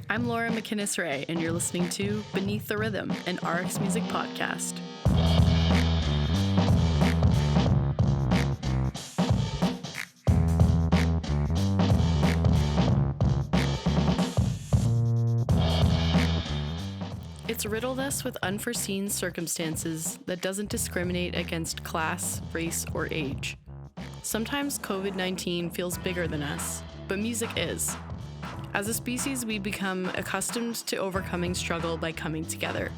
I'm Laura McInnes-Ray, and you're listening to Beneath the Rhythm, an RX Music podcast. It's riddled us with unforeseen circumstances that doesn't discriminate against class, race, or age. Sometimes COVID-19 feels bigger than us, but music is. As a species, we become accustomed to overcoming struggle by coming together.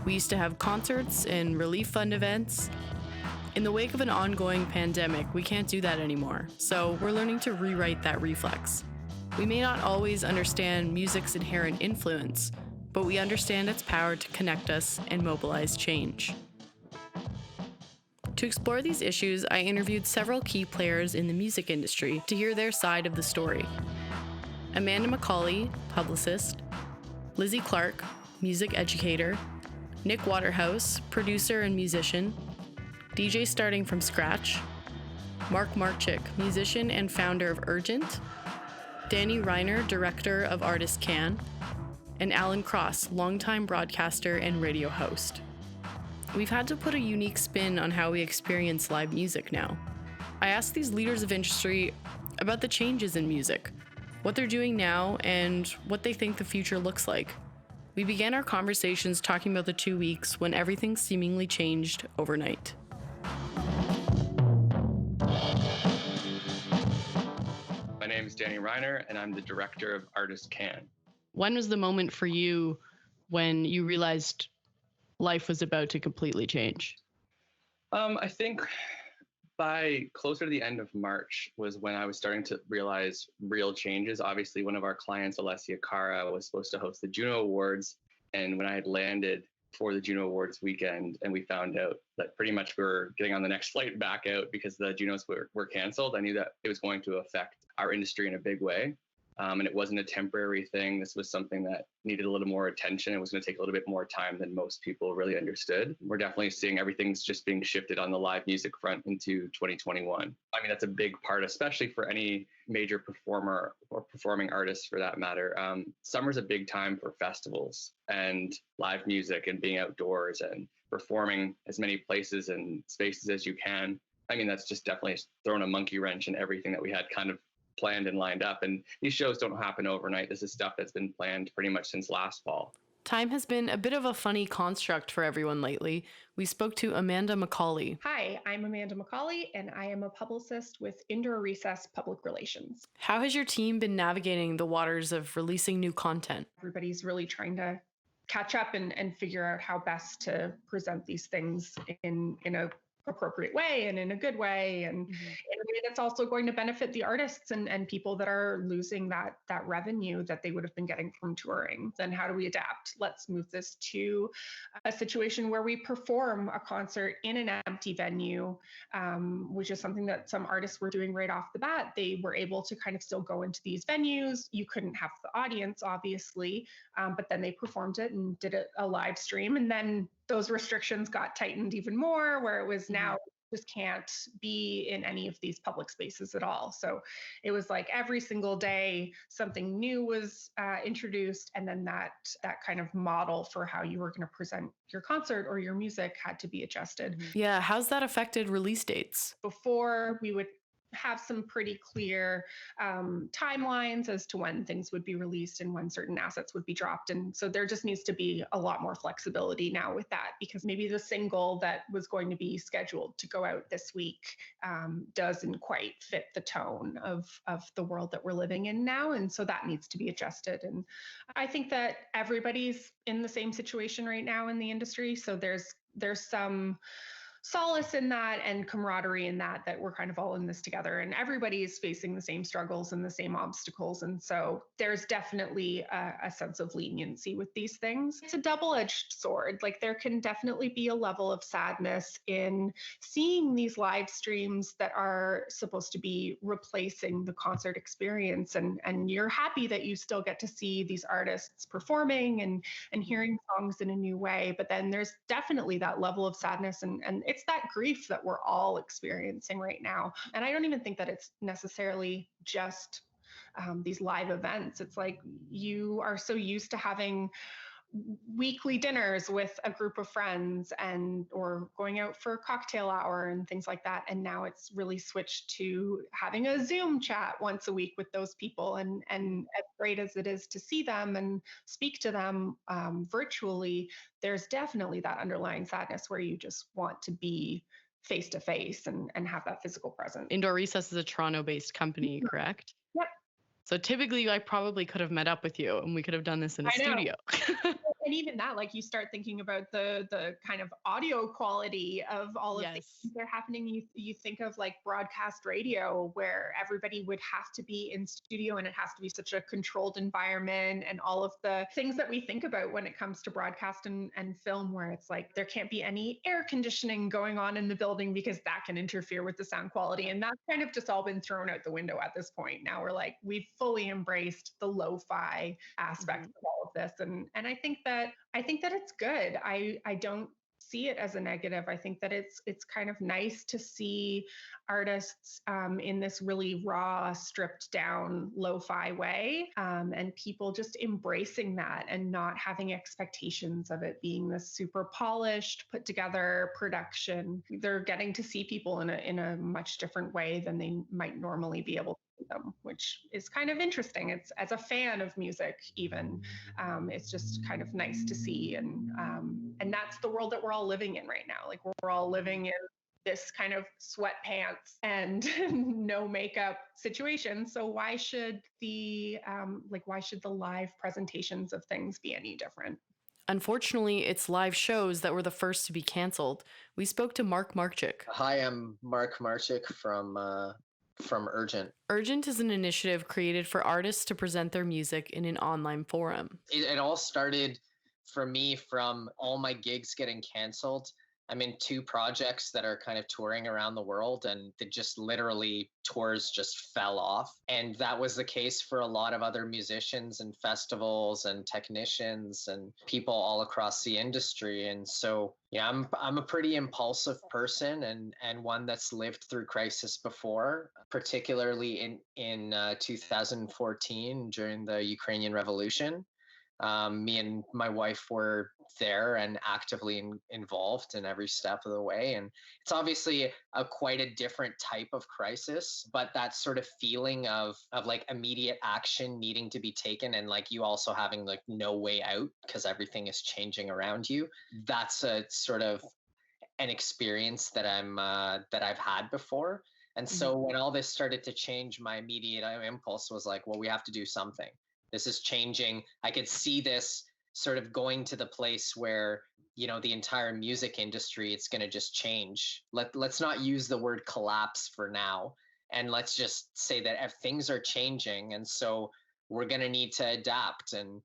We used to have concerts and relief fund events. In the wake of an ongoing pandemic, we can't do that anymore, so we're learning to rewrite that reflex. We may not always understand music's inherent influence, but we understand its power to connect us and mobilize change. To explore these issues, I interviewed several key players in the music industry to hear their side of the story. Amanda McCauley, publicist, Lizzie Clark, music educator, Nick Waterhouse, producer and musician, DJ starting from scratch, Mark Marchik, musician and founder of Urgent, Danny Reiner, director of Artist Can, and Alan Cross, longtime broadcaster and radio host. We've had to put a unique spin on how we experience live music now. I asked these leaders of industry about the changes in music, what they're doing now, and what they think the future looks like. We began our conversations talking about the 2 weeks when everything seemingly changed overnight. My name is Danny Reiner, and I'm the director of Artist Can. When was the moment for you when you realized life was about to completely change? I think by closer to the end of March was when I was starting to realize real changes. Obviously, one of our clients, Alessia Cara, was supposed to host the Juno Awards. And when I had landed for the Juno Awards weekend and we found out that pretty much we were getting on the next flight back out because the Junos were canceled, I knew that it was going to affect our industry in a big way. And it wasn't a temporary thing. This was something that needed a little more attention. It was going to take a little bit more time than most people really understood. We're definitely seeing everything's just being shifted on the live music front into 2021. I mean, that's a big part, especially for any major performer or performing artists for that matter. Summer's a big time for festivals and live music and being outdoors and performing as many places and spaces as you can. I mean, that's just definitely thrown a monkey wrench in everything that we had kind of planned and lined up. And these shows don't happen overnight. This is stuff that's been planned pretty much since last fall. Time has been a bit of a funny construct for everyone lately. We spoke to Amanda McCauley. Hi, I'm Amanda McCauley, and I am a publicist with Indoor Recess Public Relations. How has your team been navigating the waters of releasing new content? Everybody's really trying to catch up and figure out how best to present these things in a appropriate way and in a good way, and in a way that's also going to benefit the artists and people that are losing that revenue that they would have been getting from touring. Then how do we adapt? Let's move this to a situation where we perform a concert in an empty venue, which is something that some artists were doing right off the bat. They were able to kind of still go into these venues. You couldn't have the audience, obviously, but then they performed it and did a live stream, and then those restrictions got tightened even more, where it was now just can't be in any of these public spaces at all. So it was like every single day something new was introduced, and then that kind of model for how you were going to present your concert or your music had to be adjusted. Yeah, how's that affected release dates? Before, we would have some pretty clear timelines as to when things would be released and when certain assets would be dropped. And so there just needs to be a lot more flexibility now with that, because maybe the single that was going to be scheduled to go out this week doesn't quite fit the tone of the world that we're living in now. And so that needs to be adjusted. And I think that everybody's in the same situation right now in the industry. So there's some solace in that and camaraderie in that we're kind of all in this together, and everybody is facing the same struggles and the same obstacles. And so there's definitely a sense of leniency with these things. It's a double-edged sword. Like, there can definitely be a level of sadness in seeing these live streams that are supposed to be replacing the concert experience. And you're happy that you still get to see these artists performing and hearing songs in a new way. But then there's definitely that level of sadness, and it's that grief that we're all experiencing right now. And I don't even think that it's necessarily just these live events. It's like you are so used to having weekly dinners with a group of friends and or going out for cocktail hour and things like that, and now it's really switched to having a Zoom chat once a week with those people, and as great as it is to see them and speak to them virtually, there's definitely that underlying sadness where you just want to be face to face and have that physical presence. Indoor Recess is a Toronto-based company, correct? Yep. So typically I probably could have met up with you and we could have done this in a studio. And even that, like, you start thinking about the kind of audio quality of all of these things that are happening. You think of like broadcast radio, where everybody would have to be in studio and it has to be such a controlled environment, and all of the things that we think about when it comes to broadcast and film, where it's like there can't be any air conditioning going on in the building because that can interfere with the sound quality. And that's kind of just all been thrown out the window at this point. Now we're like, we've fully embraced the lo-fi aspect of all of this. And I think that it's good. I don't see it as a negative. I think that it's kind of nice to see artists in this really raw, stripped down, lo-fi way, and people just embracing that and not having expectations of it being this super polished, put together production. They're getting to see people in a much different way than they might normally be able to see them, which is kind of interesting. It's, as a fan of music, even, it's just kind of nice to see, and that's the world that we're all living in right now. Like, we're all living in this kind of sweatpants and no makeup situation. So why should the live presentations of things be any different? Unfortunately, it's live shows that were the first to be canceled. We spoke to Mark Marchik. Hi, I'm Mark Marchik from Urgent. Urgent is an initiative created for artists to present their music in an online forum. It all started for me from all my gigs getting canceled. I'm in 2 projects that are kind of touring around the world, and they just literally, tours just fell off. And that was the case for a lot of other musicians and festivals and technicians and people all across the industry. And so, yeah, I'm a pretty impulsive person, and one that's lived through crisis before, particularly in 2014 during the Ukrainian Revolution. Me and my wife were there and actively involved in every step of the way. And it's obviously quite a different type of crisis, but that sort of feeling of like immediate action needing to be taken, and like you also having like no way out because everything is changing around you. That's a sort of an experience that I've had before. And so when all this started to change, my immediate impulse was like, well, we have to do something. This is changing. I could see this sort of going to the place where, you know, the entire music industry, it's going to just change. Let's not use the word collapse for now. And let's just say that if things are changing, and so we're going to need to adapt. And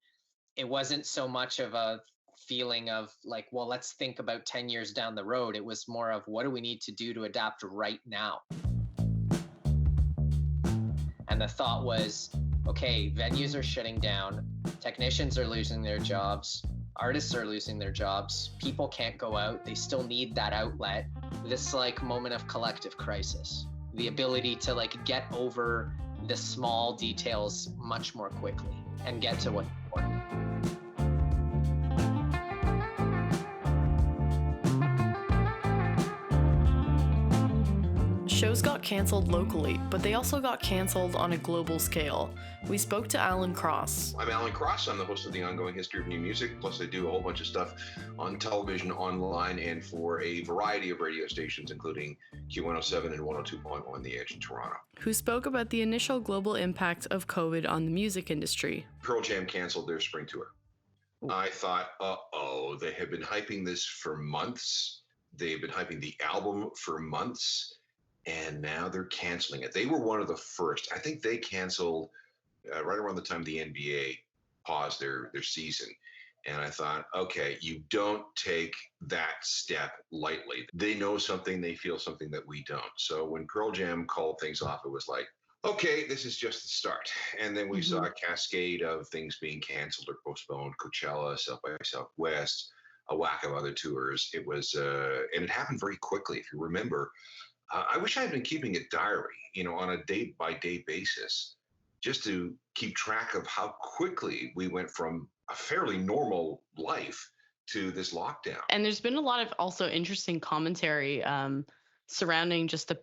it wasn't so much of a feeling of like, well, let's think about 10 years down the road. It was more of, what do we need to do to adapt right now? And the thought was, okay, venues are shutting down, technicians are losing their jobs, artists are losing their jobs, people can't go out, they still need that outlet. This like moment of collective crisis, the ability to like get over the small details much more quickly and get to what's important. Shows got canceled locally, but they also got canceled on a global scale. We spoke to Alan Cross. I'm Alan Cross. I'm the host of the Ongoing History of New Music, plus I do a whole bunch of stuff on television, online, and for a variety of radio stations, including Q107 and 102.1 The Edge in Toronto. Who spoke about the initial global impact of COVID on the music industry. Pearl Jam canceled their spring tour. I thought, they have been hyping this for months. They've been hyping the album for months. And now they're canceling it. They were one of the first. I think they canceled right around the time the NBA paused their season. And I thought, okay, you don't take that step lightly. They know something, they feel something that we don't. So when Pearl Jam called things off, it was like, okay, this is just the start. And then we saw a cascade of things being canceled or postponed. Coachella, South by Southwest, a whack of other tours. It was, and it happened very quickly. If you remember, I wish I had been keeping a diary, on a day by day basis, just to keep track of how quickly we went from a fairly normal life to this lockdown. And there's been a lot of also interesting commentary surrounding just the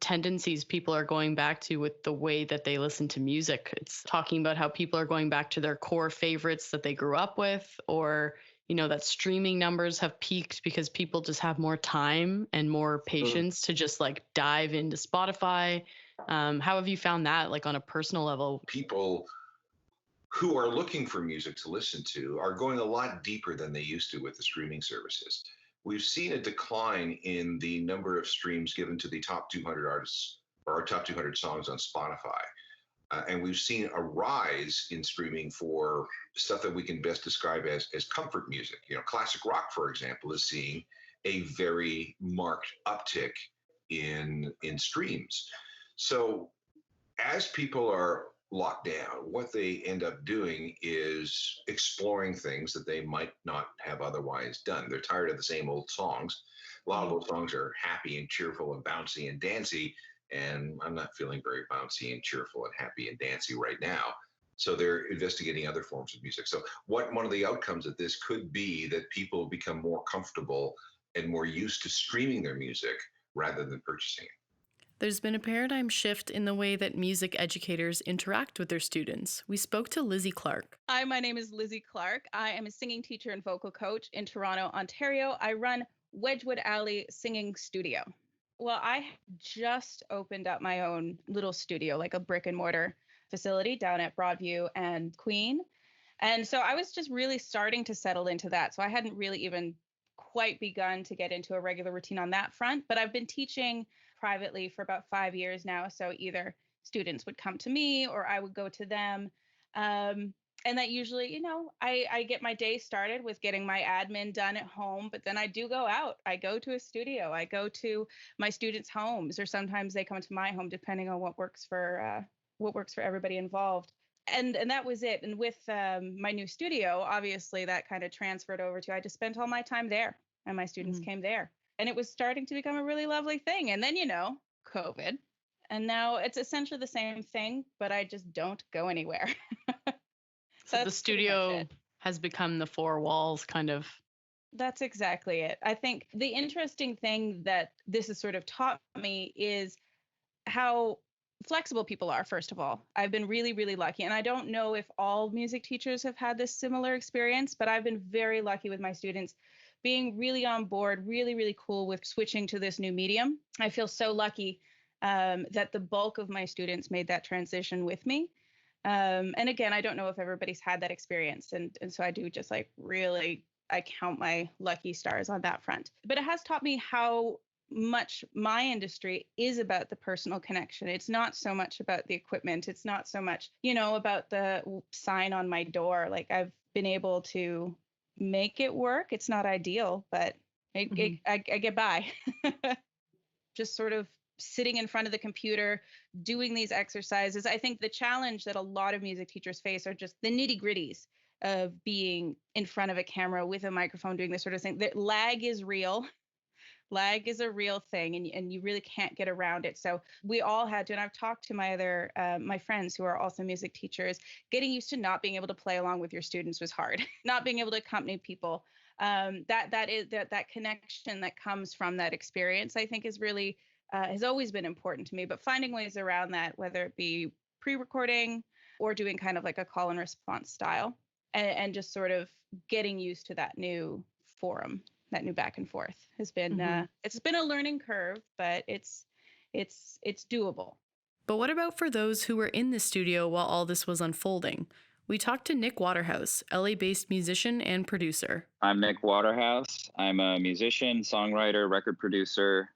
tendencies people are going back to with the way that they listen to music. It's talking about how people are going back to their core favorites that they grew up with, or that streaming numbers have peaked because people just have more time and more patience to just like dive into Spotify. How have you found that, like on a personal level? People who are looking for music to listen to are going a lot deeper than they used to with the streaming services. We've seen a decline in the number of streams given to the top 200 artists or our top 200 songs on Spotify. And we've seen a rise in streaming for stuff that we can best describe as comfort music. Classic rock, for example, is seeing a very marked uptick in streams. So as people are locked down, what they end up doing is exploring things that they might not have otherwise done. They're tired of the same old songs. A lot of those songs are happy and cheerful and bouncy and dancy, and I'm not feeling very bouncy and cheerful and happy and dancy right now. So they're investigating other forms of music. So one of the outcomes of this could be that people become more comfortable and more used to streaming their music rather than purchasing it. There's been a paradigm shift in the way that music educators interact with their students. We spoke to Lizzie Clark. Hi, my name is Lizzie Clark. I am a singing teacher and vocal coach in Toronto, Ontario. I run Wedgwood Alley Singing Studio. Well, I just opened up my own little studio, like a brick and mortar facility down at Broadview and Queen. And so I was just really starting to settle into that. So I hadn't really even quite begun to get into a regular routine on that front, but I've been teaching privately for about 5 years now. So either students would come to me or I would go to them. And that usually, I get my day started with getting my admin done at home, but then I do go out. I go to a studio. I go to my students' homes, or sometimes they come to my home, depending on what works for everybody involved. And that was it. And with my new studio, obviously that kind of transferred over to, I just spent all my time there and my students came there. And it was starting to become a really lovely thing. And then, COVID. And now it's essentially the same thing, but I just don't go anywhere. So the studio has become the four walls kind of. That's exactly it. I think the interesting thing that this has sort of taught me is how flexible people are, first of all. I've been really, really lucky. And I don't know if all music teachers have had this similar experience, but I've been very lucky with my students being really on board, really, really cool with switching to this new medium. I feel so lucky that the bulk of my students made that transition with me. And again, I don't know if everybody's had that experience. And so I do just like really, I count my lucky stars on that front. But it has taught me how much my industry is about the personal connection. It's not so much about the equipment. It's not so much, about the sign on my door. Like I've been able to make it work. It's not ideal, but I get by. Just sort of sitting in front of the computer, doing these exercises. I think the challenge that a lot of music teachers face are just the nitty-gritties of being in front of a camera with a microphone, doing this sort of thing. The lag is real. Lag is a real thing, and you really can't get around it. So we all had to, and I've talked to my friends who are also music teachers, getting used to not being able to play along with your students was hard. Not being able to accompany people. That connection that comes from that experience, I think, is really has always been important to me. But finding ways around that, whether it be pre-recording or doing kind of like a call and response style, and just sort of getting used to that new forum. That new back and forth has been it's been a learning curve, but it's doable. But what about for those who were in the studio while all this was unfolding? We talked to Nick Waterhouse, LA-based musician and producer. I'm Nick Waterhouse. I'm a musician, songwriter, record producer,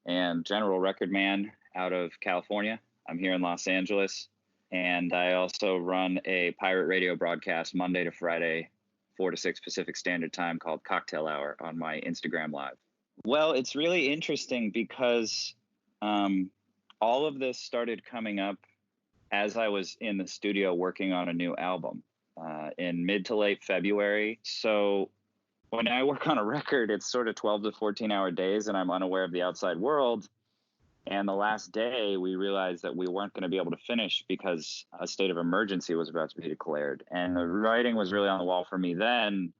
and general record man out of California. I'm here in Los Angeles, and I also run a pirate radio broadcast Monday to Friday, 4 to 6 Pacific Standard Time, called Cocktail Hour on my Instagram Live. Well, it's really interesting because all of this started coming up as I was in the studio working on a new album in mid to late February. So when I work on a record, it's sort of 12 to 14-hour days, and I'm unaware of the outside world. And the last day, we realized that we weren't going to be able to finish because a state of emergency was about to be declared. And the writing was really on the wall for me then,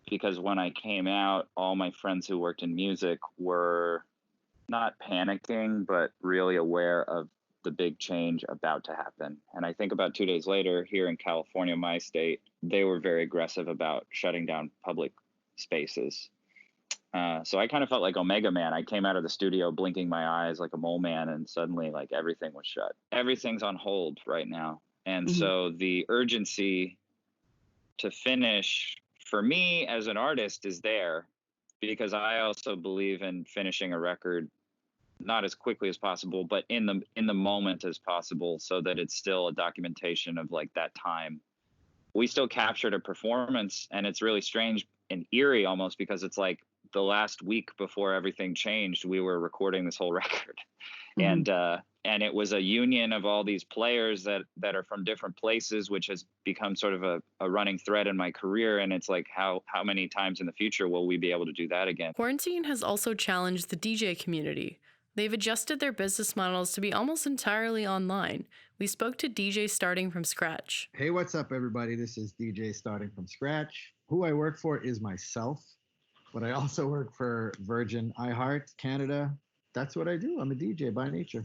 because when I came out, all my friends who worked in music were not panicking, but really aware of the big change about to happen. And I think about 2 days later, here in California, my state, they were very aggressive about shutting down public spaces. So I kind of felt like Omega Man. I came out of the studio blinking my eyes like a mole man, and suddenly like everything was shut. Everything's on hold right now. And so the urgency to finish for me as an artist is there, because I also believe in finishing a record not as quickly as possible, but in the moment as possible, so that it's still a documentation of like that time. We still captured a performance, and it's really strange and eerie almost, because it's like the last week before everything changed, we were recording this whole record. And it was a union of all these players that are from different places, which has become sort of a running thread in my career. And it's like, how many times in the future will we be able to do that again? Quarantine has also challenged the DJ community. They've adjusted their business models to be almost entirely online. We spoke to DJ Starting From Scratch. Hey, what's up, everybody? This is DJ Starting From Scratch. Who I work for is myself, but I also work for Virgin iHeart Canada. That's what I do. I'm a DJ by nature.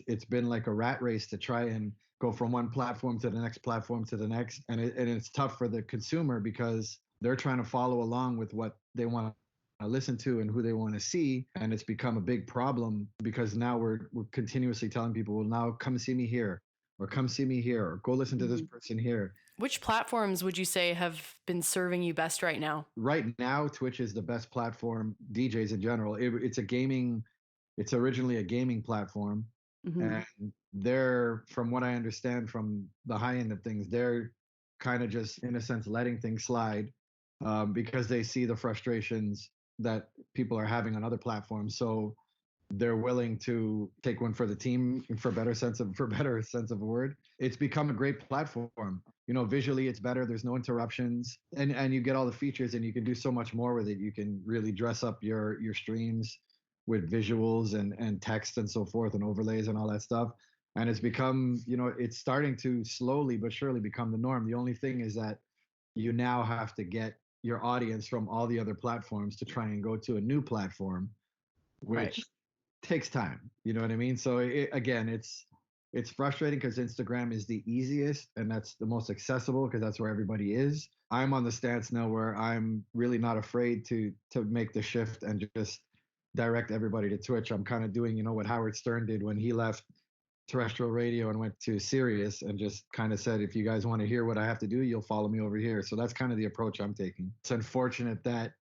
It's been like a rat race to try and go from one platform to the next platform to the next. And it's tough for the consumer because they're trying to follow along with what they want to listen to and who they want to see. And it's become a big problem because now we're continuously telling people, well, now come see me here, or come see me here, or go listen to this person here. Which platforms would you say have been serving you best right now? Right now, Twitch is the best platform, DJs in general. It's originally a gaming platform. And they're, from what I understand from the high end of things, they're kind of just, in a sense, letting things slide because they see the frustrations that people are having on other platforms. So they're willing to take one for the team, for better sense of a word. It's become a great platform. You know, visually it's better. There's no interruptions, and you get all the features, and you can do so much more with it. You can really dress up your streams with visuals and text and so forth, and overlays and all that stuff. And it's become, you know, it's starting to slowly but surely become the norm. The only thing is that you now have to get your audience from all the other platforms to try and go to a new platform, which takes time. You know what I mean? So again, it's frustrating because Instagram is the easiest and that's the most accessible because that's where everybody is. I'm on the stance now where I'm really not afraid to make the shift and just direct everybody to Twitch. I'm kind of doing, you know, what Howard Stern did when he left terrestrial radio and went to Sirius and just kind of said, if you guys want to hear what I have to do, you'll follow me over here. So that's kind of the approach I'm taking. It's unfortunate that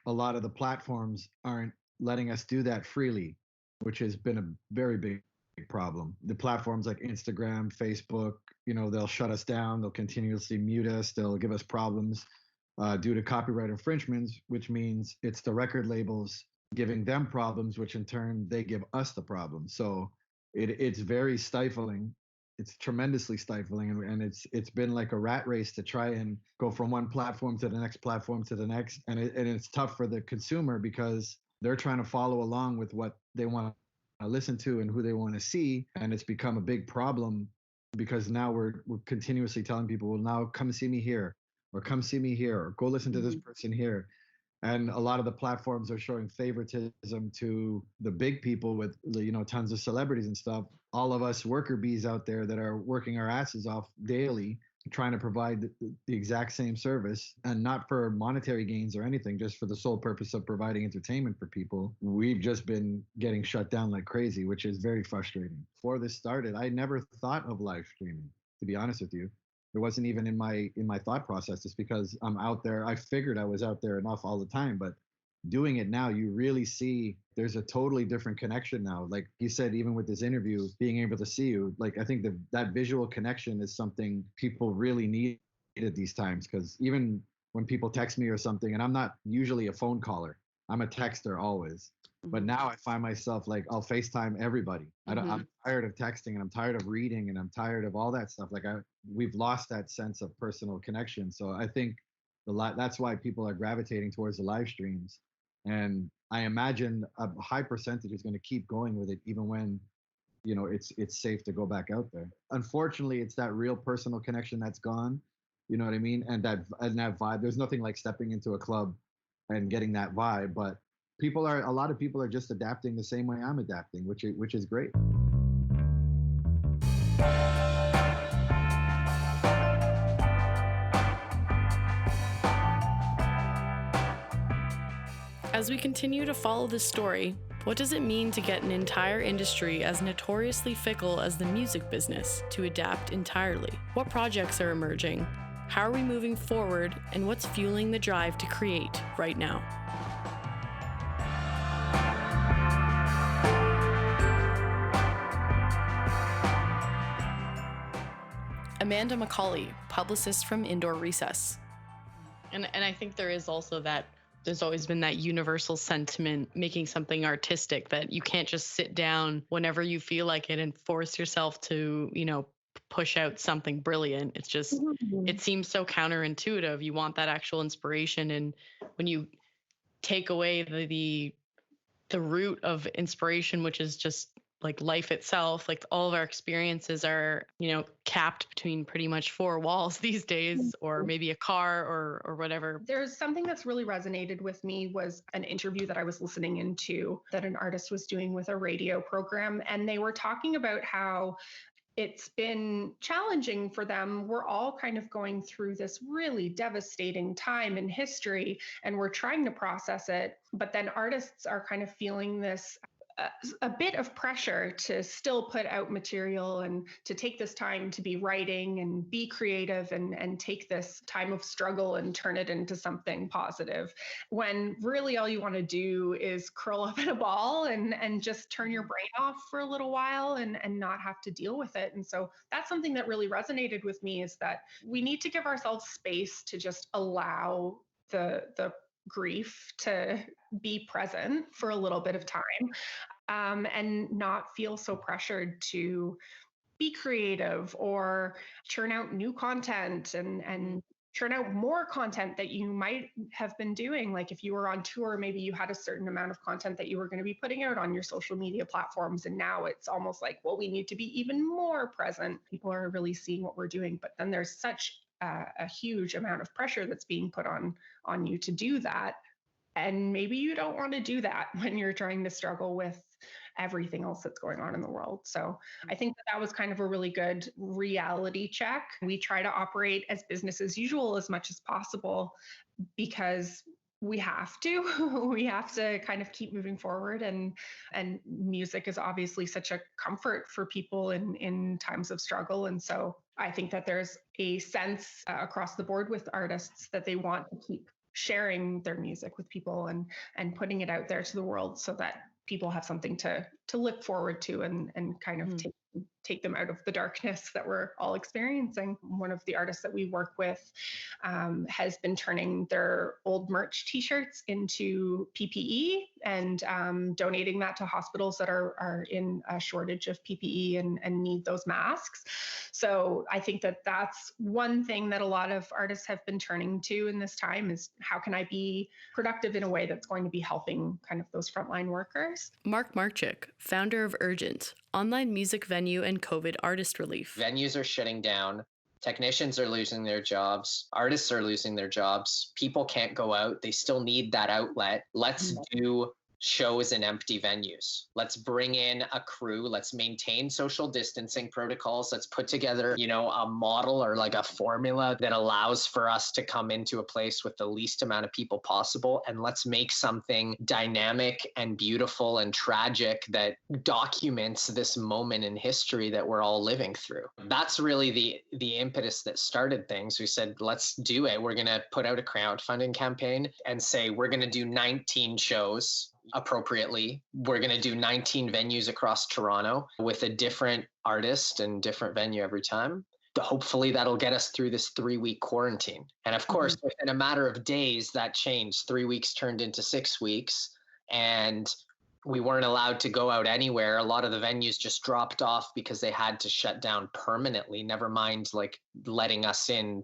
a lot of the platforms aren't letting us do that freely, which has been a very big problem. The platforms like Instagram, Facebook, you know, they'll shut us down. They'll continuously mute us. They'll give us problems due to copyright infringements, which means it's the record labels giving them problems, which in turn they give us the problem. So it's very stifling. It's tremendously stifling, and it's been like a rat race to try and go from one platform to the next platform to the next, and it's tough for the consumer because they're trying to follow along with what they want to listen to and who they want to see, and it's become a big problem because now we're continuously telling people, well, now come see me here, or come see me here, or go listen to this person here. And a lot of the platforms are showing favoritism to the big people with, you know, tons of celebrities and stuff. All of us worker bees out there that are working our asses off daily, trying to provide the exact same service, and not for monetary gains or anything, just for the sole purpose of providing entertainment for people. We've just been getting shut down like crazy, which is very frustrating. Before this started, I never thought of live streaming, to be honest with you. It wasn't even in my thought process, just because I'm out there. I figured I was out there enough all the time, but doing it now, you really see there's a totally different connection now. Like you said, even with this interview, being able to see you, like I think that visual connection is something people really need at these times. Because even when people text me or something, and I'm not usually a phone caller, I'm a texter always. But now I find myself like I'll FaceTime everybody. I'm tired of texting, and I'm tired of reading, and I'm tired of all that stuff. Like we've lost that sense of personal connection. So I think That's why people are gravitating towards the live streams. And I imagine a high percentage is going to keep going with it, even when, it's safe to go back out there. Unfortunately, it's that real personal connection that's gone. You know what I mean? And that vibe. There's nothing like stepping into a club and getting that vibe. But a lot of people are just adapting the same way I'm adapting, which is great. As we continue to follow this story, what does it mean to get an entire industry as notoriously fickle as the music business to adapt entirely? What projects are emerging? How are we moving forward? And what's fueling the drive to create right now? Amanda McCauley, publicist from Indoor Recess. And I think there is also there's always been that universal sentiment making something artistic, that you can't just sit down whenever you feel like it and force yourself to, push out something brilliant. It's just, it seems so counterintuitive. You want that actual inspiration. And when you take away the root of inspiration, which is just like life itself, like all of our experiences are, capped between pretty much four walls these days, or maybe a car or whatever. There's something that's really resonated with me was an interview that I was listening into that an artist was doing with a radio program. And they were talking about how it's been challenging for them. We're all kind of going through this really devastating time in history, and we're trying to process it. But then artists are kind of feeling this a bit of pressure to still put out material and to take this time to be writing and be creative and take this time of struggle and turn it into something positive, when really all you want to do is curl up in a ball and just turn your brain off for a little while and not have to deal with it. And so that's something that really resonated with me, is that we need to give ourselves space to just allow the grief to be present for a little bit of time, and not feel so pressured to be creative or churn out new content and churn out more content that you might have been doing. Like if you were on tour, maybe you had a certain amount of content that you were going to be putting out on your social media platforms. And now it's almost like, well, we need to be even more present. People are really seeing what we're doing. But then there's such a huge amount of pressure that's being put on you to do that. And maybe you don't want to do that when you're trying to struggle with everything else that's going on in the world. So I think that was kind of a really good reality check. We try to operate as business as usual as much as possible, because we have to. We have to kind of keep moving forward. And music is obviously such a comfort for people in times of struggle. And so I think that there's a sense across the board with artists that they want to keep sharing their music with people and putting it out there to the world, so that people have something to look forward to and kind of take them out of the darkness that we're all experiencing. One of the artists that we work with has been turning their old merch t-shirts into PPE and donating that to hospitals that are in a shortage of PPE and need those masks. So I think that that's one thing that a lot of artists have been turning to in this time, is how can I be productive in a way that's going to be helping kind of those frontline workers. Mark Marchik, founder of Urgent, online music venue and COVID artist relief. Venues are shutting down. Technicians are losing their jobs. Artists are losing their jobs. People can't go out. They still need that outlet. Let's do shows in empty venues. Let's bring in a crew. Let's maintain social distancing protocols. Let's put together, a model or like a formula that allows for us to come into a place with the least amount of people possible. And let's make something dynamic and beautiful and tragic that documents this moment in history that we're all living through. That's really the impetus that started things. We said, let's do it. We're going to put out a crowdfunding campaign and say, we're going to do 19 shows appropriately. We're going to do 19 venues across Toronto with a different artist and different venue every time. Hopefully that'll get us through this 3-week quarantine. And of course, within a matter of days, that changed. 3 weeks turned into 6 weeks. And we weren't allowed to go out anywhere. A lot of the venues just dropped off because they had to shut down permanently, never mind like letting us in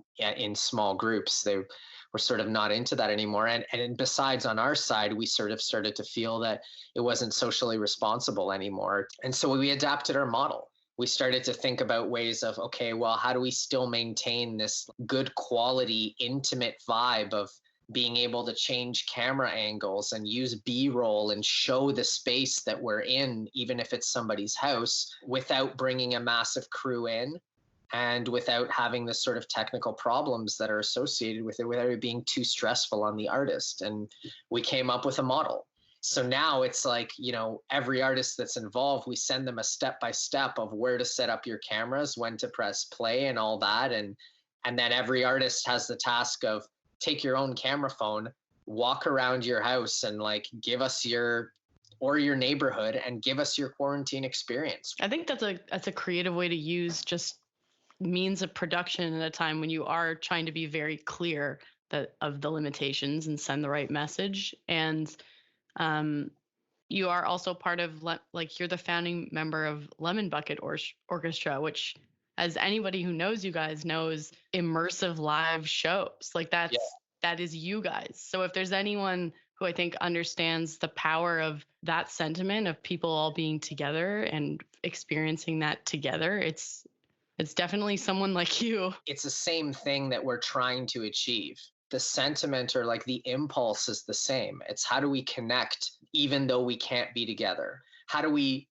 small groups. They were sort of not into that anymore. And besides, on our side, we sort of started to feel that it wasn't socially responsible anymore. And so we adapted our model. We started to think about ways of, okay, well, how do we still maintain this good quality, intimate vibe of being able to change camera angles and use B-roll and show the space that we're in, even if it's somebody's house, without bringing a massive crew in and without having the sort of technical problems that are associated with it, without it being too stressful on the artist. And we came up with a model. So now it's like, you know, every artist that's involved, we send them a step-by-step of where to set up your cameras, when to press play and all that. And then every artist has the task of take your own camera phone, walk around your house and like give us your neighborhood and give us your quarantine experience. I think that's a creative way to use just means of production at a time when you are trying to be very clear of the limitations and send the right message. And you are also part of like you're the founding member of Lemon Bucket Orchestra, which, as anybody who knows you guys knows, immersive live shows. Like that is you guys. So if there's anyone who I think understands the power of that sentiment of people all being together and experiencing that together, it's definitely someone like you. It's the same thing that we're trying to achieve. The sentiment or like the impulse is the same. It's how do we connect even though we can't be together? How do we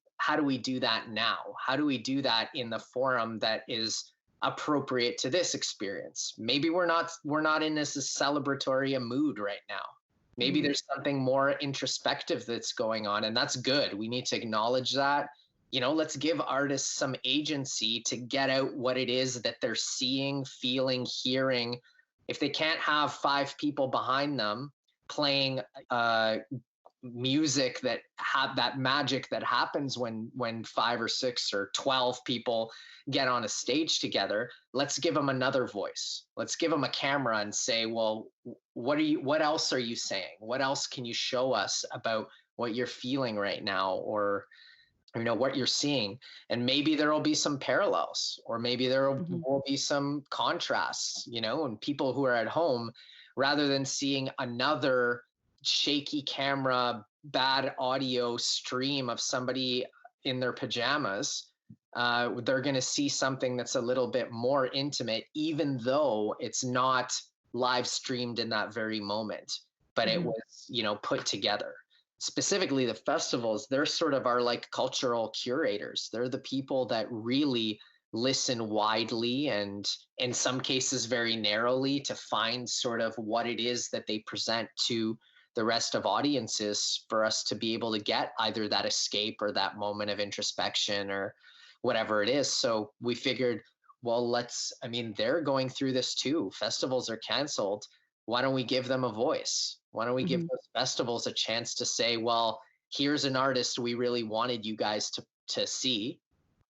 do that now? How do we do that in the forum that is appropriate to this experience? Maybe we're not in this celebratory a mood right now. Maybe there's something more introspective that's going on, and that's good. We need to acknowledge that. You know, let's give artists some agency to get out what it is that they're seeing, feeling, hearing. If they can't have 5 people behind them playing music that have that magic that happens when 5 or 6 or 12 people get on a stage together, let's give them another voice. Let's give them a camera and say, well, what else are you saying? What else can you show us about what you're feeling right now, or you know what you're seeing? And maybe there will be some parallels, or maybe there will be some contrasts, you know, and people who are at home, rather than seeing another shaky camera, bad audio stream of somebody in their pajamas, they're going to see something that's a little bit more intimate, even though it's not live streamed in that very moment, but it was, you know, put together. Specifically the festivals, they're sort of our like cultural curators. They're the people that really listen widely and in some cases very narrowly to find sort of what it is that they present to the rest of audiences for us to be able to get either that escape or that moment of introspection or whatever it is. So we figured, well, they're going through this too. Festivals are canceled. Why don't we give them a voice? Why don't we give those festivals a chance to say, well, here's an artist we really wanted you guys to see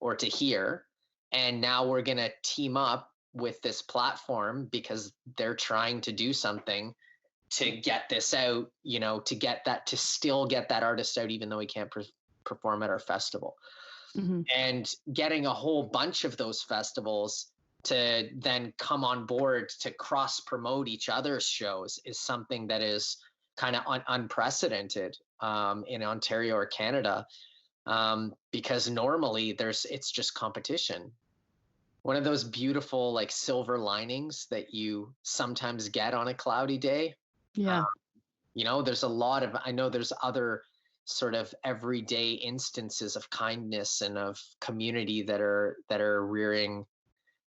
or to hear. And now we're going to team up with this platform because they're trying to do something to get this out, you know, to still get that artist out, even though we can't perform at our festival. And getting a whole bunch of those festivals to then come on board to cross promote each other's shows is something that is kind of unprecedented in Ontario or Canada, because normally it's just competition. One of those beautiful like silver linings that you sometimes get on a cloudy day. Yeah. You know, I know there's other sort of everyday instances of kindness and of community that are rearing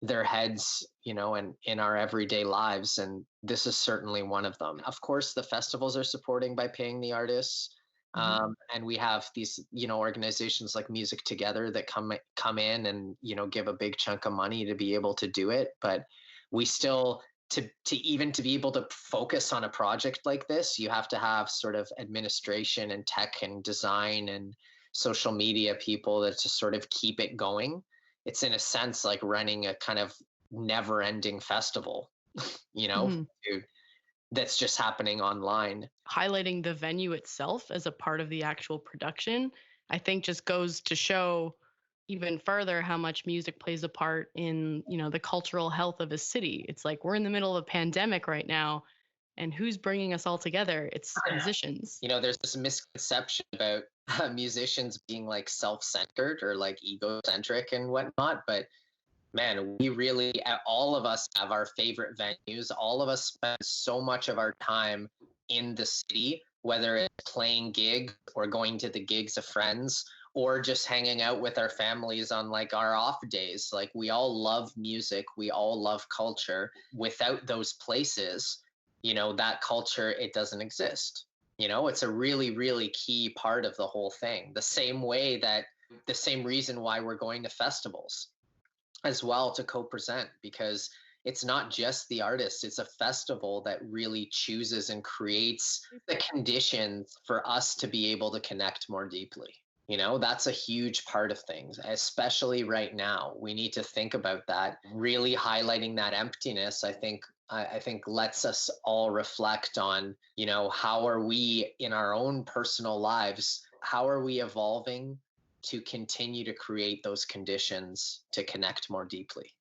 their heads, you know, and in our everyday lives. And this is certainly one of them. Of course, the festivals are supporting by paying the artists. And we have these, you know, organizations like Music Together that come in and, you know, give a big chunk of money to be able to do it. But we still, to be able to focus on a project like this, you have to have sort of administration and tech and design and social media people that to sort of keep it going. It's in a sense like running a kind of never-ending festival, you know, to that's just happening online. Highlighting the venue itself as a part of the actual production, I think just goes to show even further how much music plays a part in, the cultural health of a city. It's like we're in the middle of a pandemic right now, and who's bringing us all together? It's musicians. There's this misconception about musicians being like self-centered or like egocentric and whatnot, but man, we really, all of us have our favorite venues. All of us spend so much of our time in the city, whether it's playing gigs or going to the gigs of friends or just hanging out with our families on like our off days. Like we all love music. We all love culture. Without those places, that culture, it doesn't exist. It's a really, really key part of the whole thing. The same reason why we're going to festivals as well to co-present, because it's not just the artist, it's a festival that really chooses and creates the conditions for us to be able to connect more deeply. That's a huge part of things, especially right now. We need to think about that, really highlighting that emptiness. I think lets us all reflect on, how are we in our own personal lives? How are we evolving to continue to create those conditions to connect more deeply?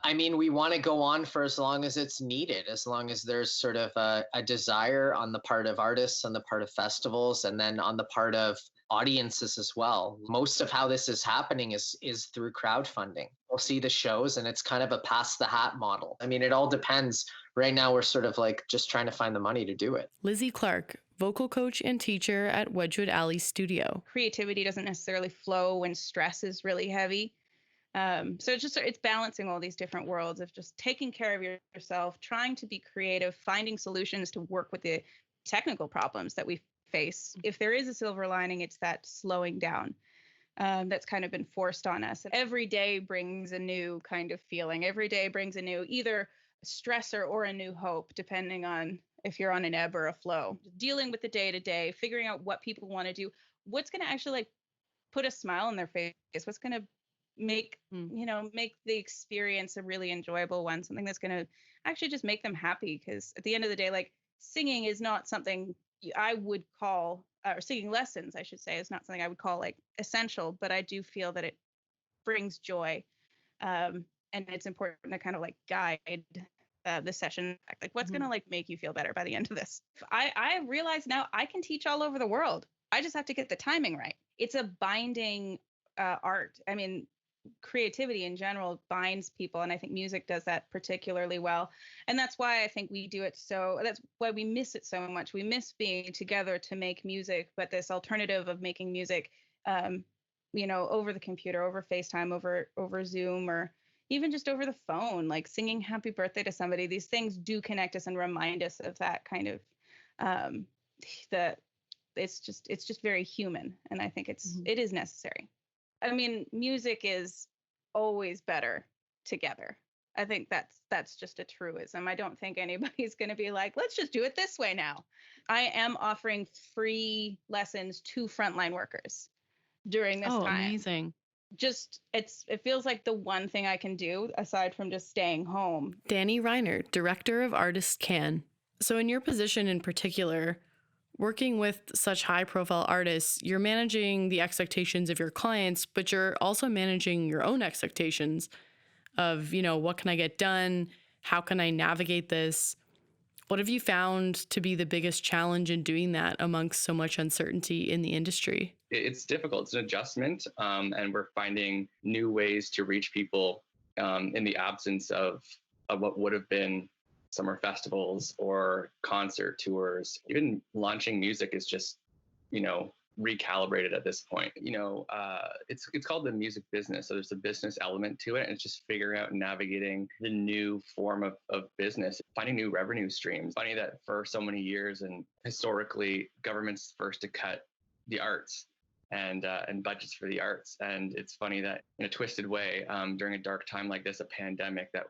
I mean, we want to go on for as long as it's needed, as long as there's sort of a desire on the part of artists, on the part of festivals, and then on the part of audiences as well. Most of how this is happening is through crowdfunding. We'll see the shows and it's kind of a pass the hat model. I mean, it all depends. Right now, we're sort of like just trying to find the money to do it. Lizzie Clark, vocal coach and teacher at Wedgwood Alley Studio. Creativity doesn't necessarily flow when stress is really heavy. So it's balancing all these different worlds of just taking care of yourself, trying to be creative, finding solutions to work with the technical problems that we face. If there is a silver lining, it's that slowing down that's kind of been forced on us. Every day brings a new kind of feeling. Every day brings a new either stressor or a new hope, depending on if you're on an ebb or a flow. Dealing with the day to day, figuring out what people want to do, what's going to actually like put a smile on their face, what's going to make make the experience a really enjoyable one, something that's going to actually just make them happy. Because at the end of the day, like singing is not something I would call, or singing lessons, I should say, is not something I would call like essential, but I do feel that it brings joy. And it's important to kind of like guide the session, like what's going to like make you feel better by the end of this. I realize now I can teach all over the world. I just have to get the timing right. It's a binding art. I mean, creativity in general binds people, and I think music does that particularly well. And that's why I think we do it that's why we miss it so much. We miss being together to make music, but this alternative of making music over the computer, over FaceTime, over Zoom, or even just over the phone, like singing happy birthday to somebody, these things do connect us and remind us of that kind of it's just very human, and I think it is necessary. I mean, music is always better together. I think that's just a truism. I don't think anybody's going to be like, let's just do it this way now. I am offering free lessons to frontline workers during this time. Amazing. It feels like the one thing I can do aside from just staying home. Danny Reiner, director of Artist Can. So in your position in particular, working with such high-profile artists, you're managing the expectations of your clients, but you're also managing your own expectations of, what can I get done? How can I navigate this? What have you found to be the biggest challenge in doing that amongst so much uncertainty in the industry? It's difficult. It's an adjustment, and we're finding new ways to reach people in the absence of what would have been summer festivals or concert tours. Even launching music is just, recalibrated at this point. It's called the music business. So there's a business element to it, and it's just figuring out and navigating the new form of business, finding new revenue streams. Funny that for so many years and historically, government's first to cut the arts and budgets for the arts. And it's funny that in a twisted way, during a dark time like this, a pandemic, that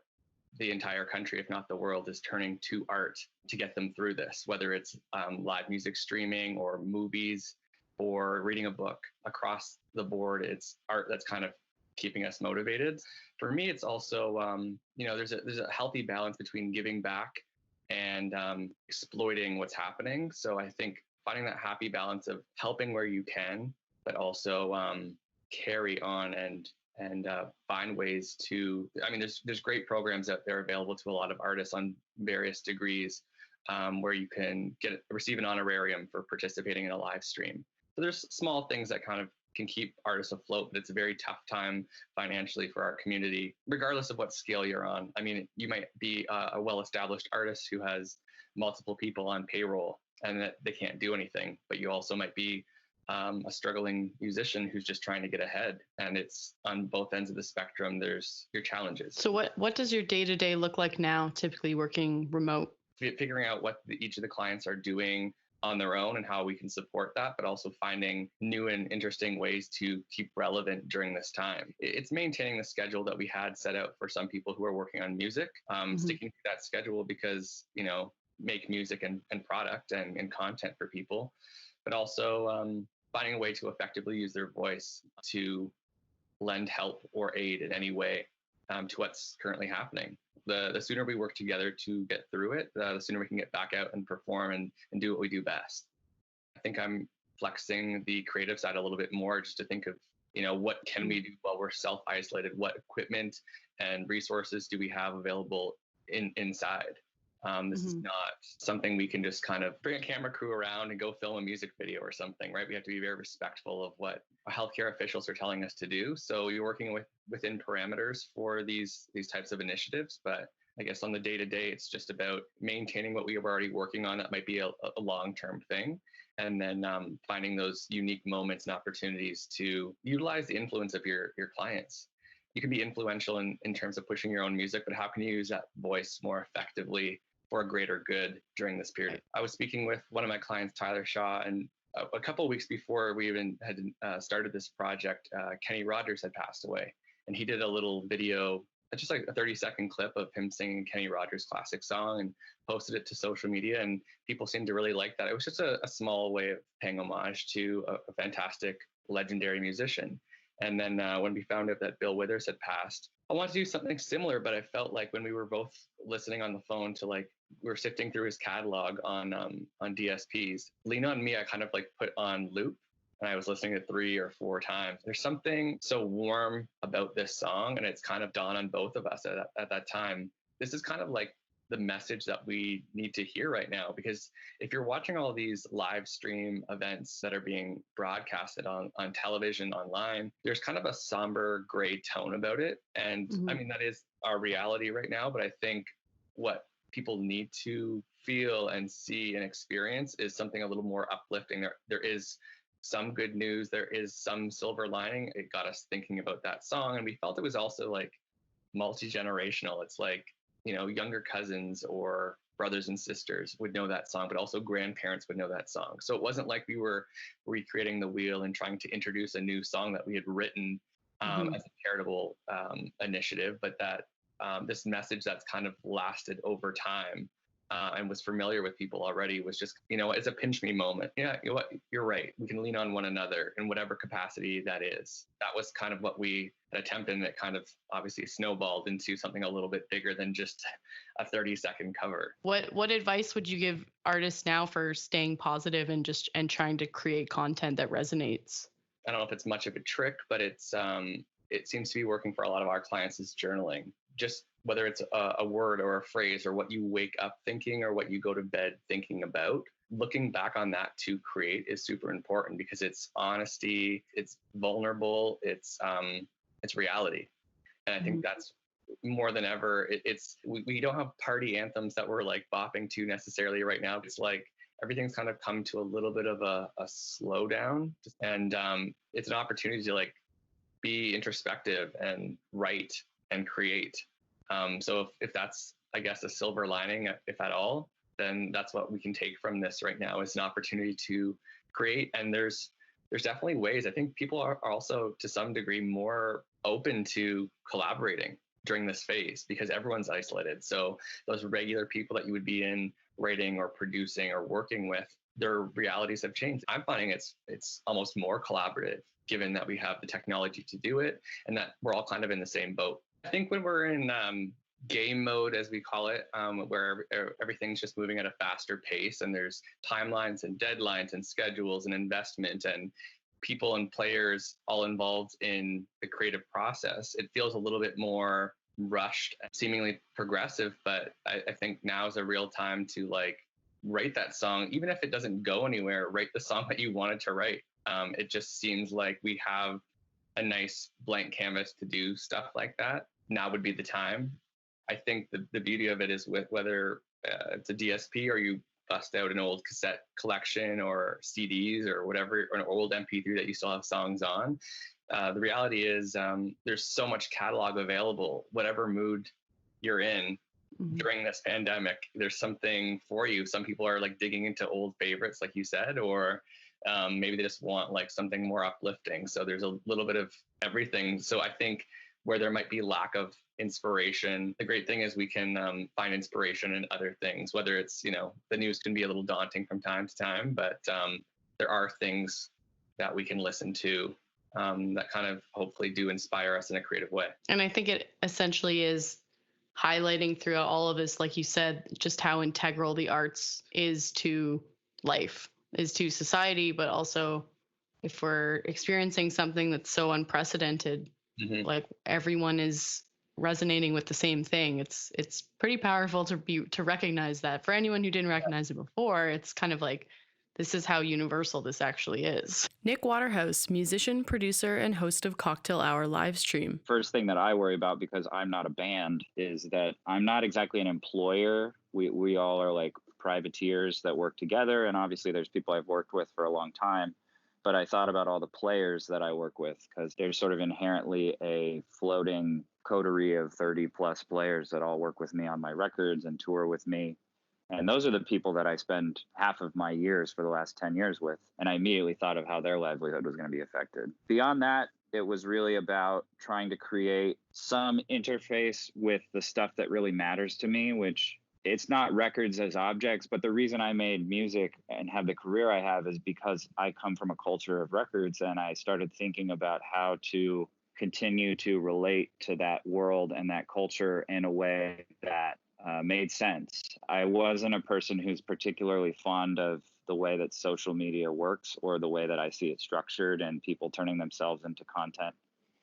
the entire country, if not the world, is turning to art to get them through this, whether it's live music streaming or movies or reading a book. Across the board, it's art that's kind of keeping us motivated. For me, it's also, there's a healthy balance between giving back and exploiting what's happening. So I think finding that happy balance of helping where you can, but also carry on and find ways to. I mean, there's great programs out there available to a lot of artists on various degrees, where you can receive an honorarium for participating in a live stream. So there's small things that kind of can keep artists afloat, but it's a very tough time financially for our community, regardless of what scale you're on. I mean, you might be a well-established artist who has multiple people on payroll and that they can't do anything, but you also might be a struggling musician who's just trying to get ahead. And it's on both ends of the spectrum. There's your challenges. So what does your day-to-day look like now, typically working remote? Figuring out what each of the clients are doing on their own and how we can support that, but also finding new and interesting ways to keep relevant during this time. It's maintaining the schedule that we had set out for some people who are working on music, sticking to that schedule because, make music and product and content for people, but also finding a way to effectively use their voice to lend help or aid in any way to what's currently happening. The sooner we work together to get through it, the sooner we can get back out and perform and do what we do best. I think I'm flexing the creative side a little bit more just to think of, what can we do while we're self-isolated? What equipment and resources do we have available inside? This is not something we can just kind of bring a camera crew around and go film a music video or something, right? We have to be very respectful of what healthcare officials are telling us to do. So you're working within parameters for these types of initiatives. But I guess on the day-to-day, it's just about maintaining what we are already working on. That might be a long-term thing. And then finding those unique moments and opportunities to utilize the influence of your clients. You can be influential in terms of pushing your own music, but how can you use that voice more effectively for a greater good during this period? I was speaking with one of my clients, Tyler Shaw, and a couple of weeks before we even had started this project, Kenny Rogers had passed away. And he did a little video, just like a 30-second clip of him singing Kenny Rogers' classic song and posted it to social media. And people seemed to really like that. It was just a small way of paying homage to a fantastic, legendary musician. And then when we found out that Bill Withers had passed, I wanted to do something similar, but I felt like when we were both listening on the phone to we were sifting through his catalog on DSPs, Lean On Me, I kind of put on loop and I was listening to 3 or 4 times. There's something so warm about this song, and it's kind of dawned on both of us at that time. This is kind of like the message that we need to hear right now, because if you're watching all these live stream events that are being broadcasted on television, online, there's kind of a somber gray tone about it. And I mean, that is our reality right now, but I think what people need to feel and see and experience is something a little more uplifting. There is some good news, there is some silver lining. It got us thinking about that song, and we felt it was also multi-generational. It's younger cousins or brothers and sisters would know that song, but also grandparents would know that song. So it wasn't like we were recreating the wheel and trying to introduce a new song that we had written as a charitable initiative, but that this message that's kind of lasted over time and was familiar with people already was just, it's a pinch me moment. Yeah, you're right. We can lean on one another in whatever capacity that is. That was kind of what we had attempted, and it kind of obviously snowballed into something a little bit bigger than just a 30-second cover. What advice would you give artists now for staying positive and trying to create content that resonates? I don't know if it's much of a trick, but it seems to be working for a lot of our clients is journaling. Just whether it's a word or a phrase or what you wake up thinking or what you go to bed thinking about, looking back on that to create is super important, because it's honesty, it's vulnerable, it's reality. And I think that's more than ever. We don't have party anthems that we're bopping to necessarily right now. It's everything's kind of come to a little bit of a slowdown, and it's an opportunity to be introspective and write and create. So if that's, I guess, a silver lining, if at all, then that's what we can take from this right now, is an opportunity to create. And there's definitely ways. I think people are also to some degree more open to collaborating during this phase because everyone's isolated. So those regular people that you would be in writing or producing or working with, their realities have changed. I'm finding it's almost more collaborative, given that we have the technology to do it and that we're all kind of in the same boat. I think when we're in game mode, as we call it, where everything's just moving at a faster pace, and there's timelines and deadlines and schedules and investment and people and players all involved in the creative process. It feels a little bit more rushed, seemingly progressive, but I think now is a real time to like write that song, even if it doesn't go anywhere. Write the song that you wanted to write. It just seems like we have a nice blank canvas to do stuff like that. Now would be the time. I think the beauty of it is with whether it's a DSP or you bust out an old cassette collection or CDs or whatever, or an old MP3 that you still have songs on. The reality is there's so much catalog available, whatever mood you're in during this pandemic, there's something for you. Some people are like digging into old favorites, like you said, or maybe they just want like something more uplifting. So there's a little bit of everything. So I think where there might be lack of inspiration, the great thing is we can find inspiration in other things, whether it's, you know, the news can be a little daunting from time to time, but there are things that we can listen to that kind of hopefully do inspire us in a creative way. And I think it essentially is highlighting throughout all of this, like you said, just how integral the arts is to life, is to society, but also if we're experiencing something that's so unprecedented, like everyone is resonating with the same thing. It's pretty powerful to recognize that. For anyone who didn't recognize it before, it's kind of like, this is how universal this actually is. Nick Waterhouse, musician, producer, and host of Cocktail Hour live stream. First thing that I worry about, because I'm not a band, is that I'm not exactly an employer. We all are like privateers that work together. And obviously there's people I've worked with for a long time. But I thought about all the players that I work with, because there's sort of inherently a floating coterie of 30 plus players that all work with me on my records and tour with me. And those are the people that I spend half of my years for the last 10 years with. And I immediately thought of how their livelihood was going to be affected. Beyond that, it was really about trying to create some interface with the stuff that really matters to me, which it's not records as objects, but the reason I made music and have the career I have is because I come from a culture of records, and I started thinking about how to continue to relate to that world and that culture in a way that made sense. I wasn't a person who's particularly fond of the way that social media works or the way that I see it structured and people turning themselves into content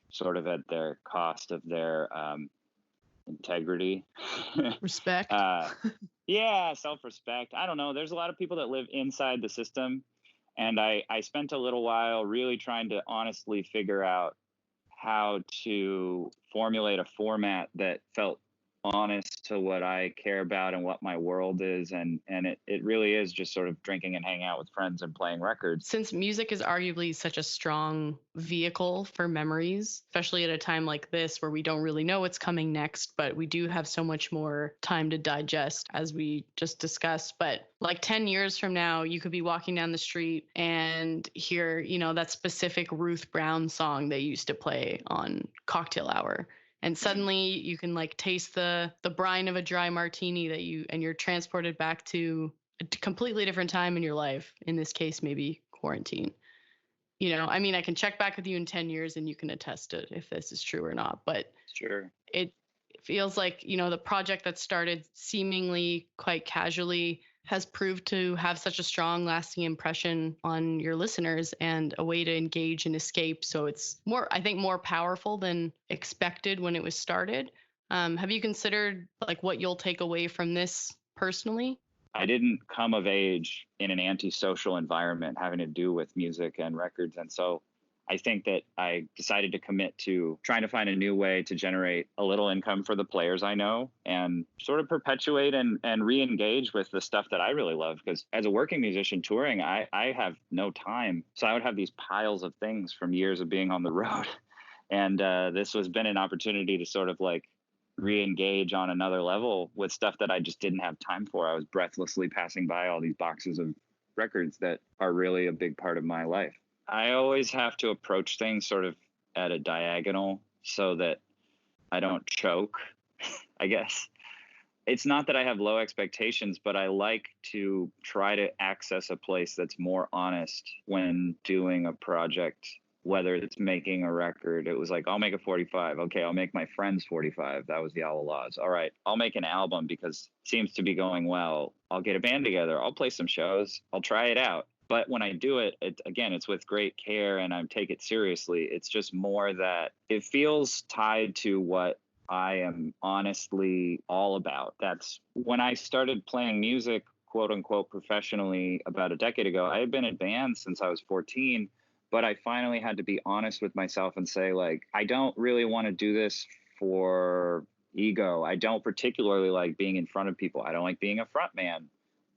sort of at their cost of their integrity. Respect. Yeah, self-respect. I don't know. There's a lot of people that live inside the system. And I spent a little while really trying to honestly figure out how to formulate a format that felt honest to what I care about and what my world is. And it really is just sort of drinking and hanging out with friends and playing records. Since music is arguably such a strong vehicle for memories, especially at a time like this where we don't really know what's coming next, but we do have so much more time to digest, as we just discussed. But like 10 years from now, you could be walking down the street and hear, you know, that specific Ruth Brown song they used to play on Cocktail Hour. And suddenly you can like taste the brine of a dry martini and you're transported back to a completely different time in your life. In this case, maybe quarantine. You know, I mean, I can check back with you in 10 years and you can attest to if this is true or not. But sure, it feels like, you know, the project that started seemingly quite casually has proved to have such a strong, lasting impression on your listeners and a way to engage and escape. So it's more, I think, more powerful than expected when it was started. Have you considered like what you'll take away from this personally? I didn't come of age in an antisocial environment having to do with music and records. And so I think that I decided to commit to trying to find a new way to generate a little income for the players I know and sort of perpetuate and re-engage with the stuff that I really love. Because as a working musician touring, I have no time. So I would have these piles of things from years of being on the road. And this has been an opportunity to sort of like re-engage on another level with stuff that I just didn't have time for. I was breathlessly passing by all these boxes of records that are really a big part of my life. I always have to approach things sort of at a diagonal so that I don't choke, I guess. It's not that I have low expectations, but I like to try to access a place that's more honest when doing a project whether it's making a record. It was like, I'll make a 45. Okay, I'll make my friend's 45. That was the Owl Laws. All right, I'll make an album because it seems to be going well. I'll get a band together. I'll play some shows. I'll try it out. But when I do it, again, it's with great care and I take it seriously. It's just more that it feels tied to what I am honestly all about. That's when I started playing music, quote unquote, professionally about a decade ago. I had been in bands since I was 14, but I finally had to be honest with myself and say, like, I don't really want to do this for ego. I don't particularly like being in front of people. I don't like being a front man,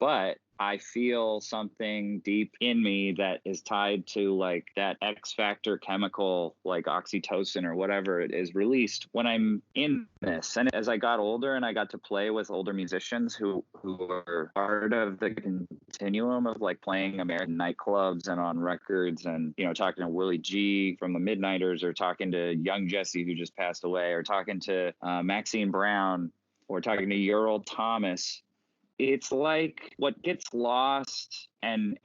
but I feel something deep in me that is tied to like that X factor chemical, like oxytocin or whatever it is released when I'm in this. And as I got older and I got to play with older musicians who were part of the continuum of like playing American nightclubs and on records and, you know, talking to Willie G from the Midnighters or talking to Young Jesse, who just passed away, or talking to Maxine Brown, or talking to Ural Thomas. It's like what gets lost and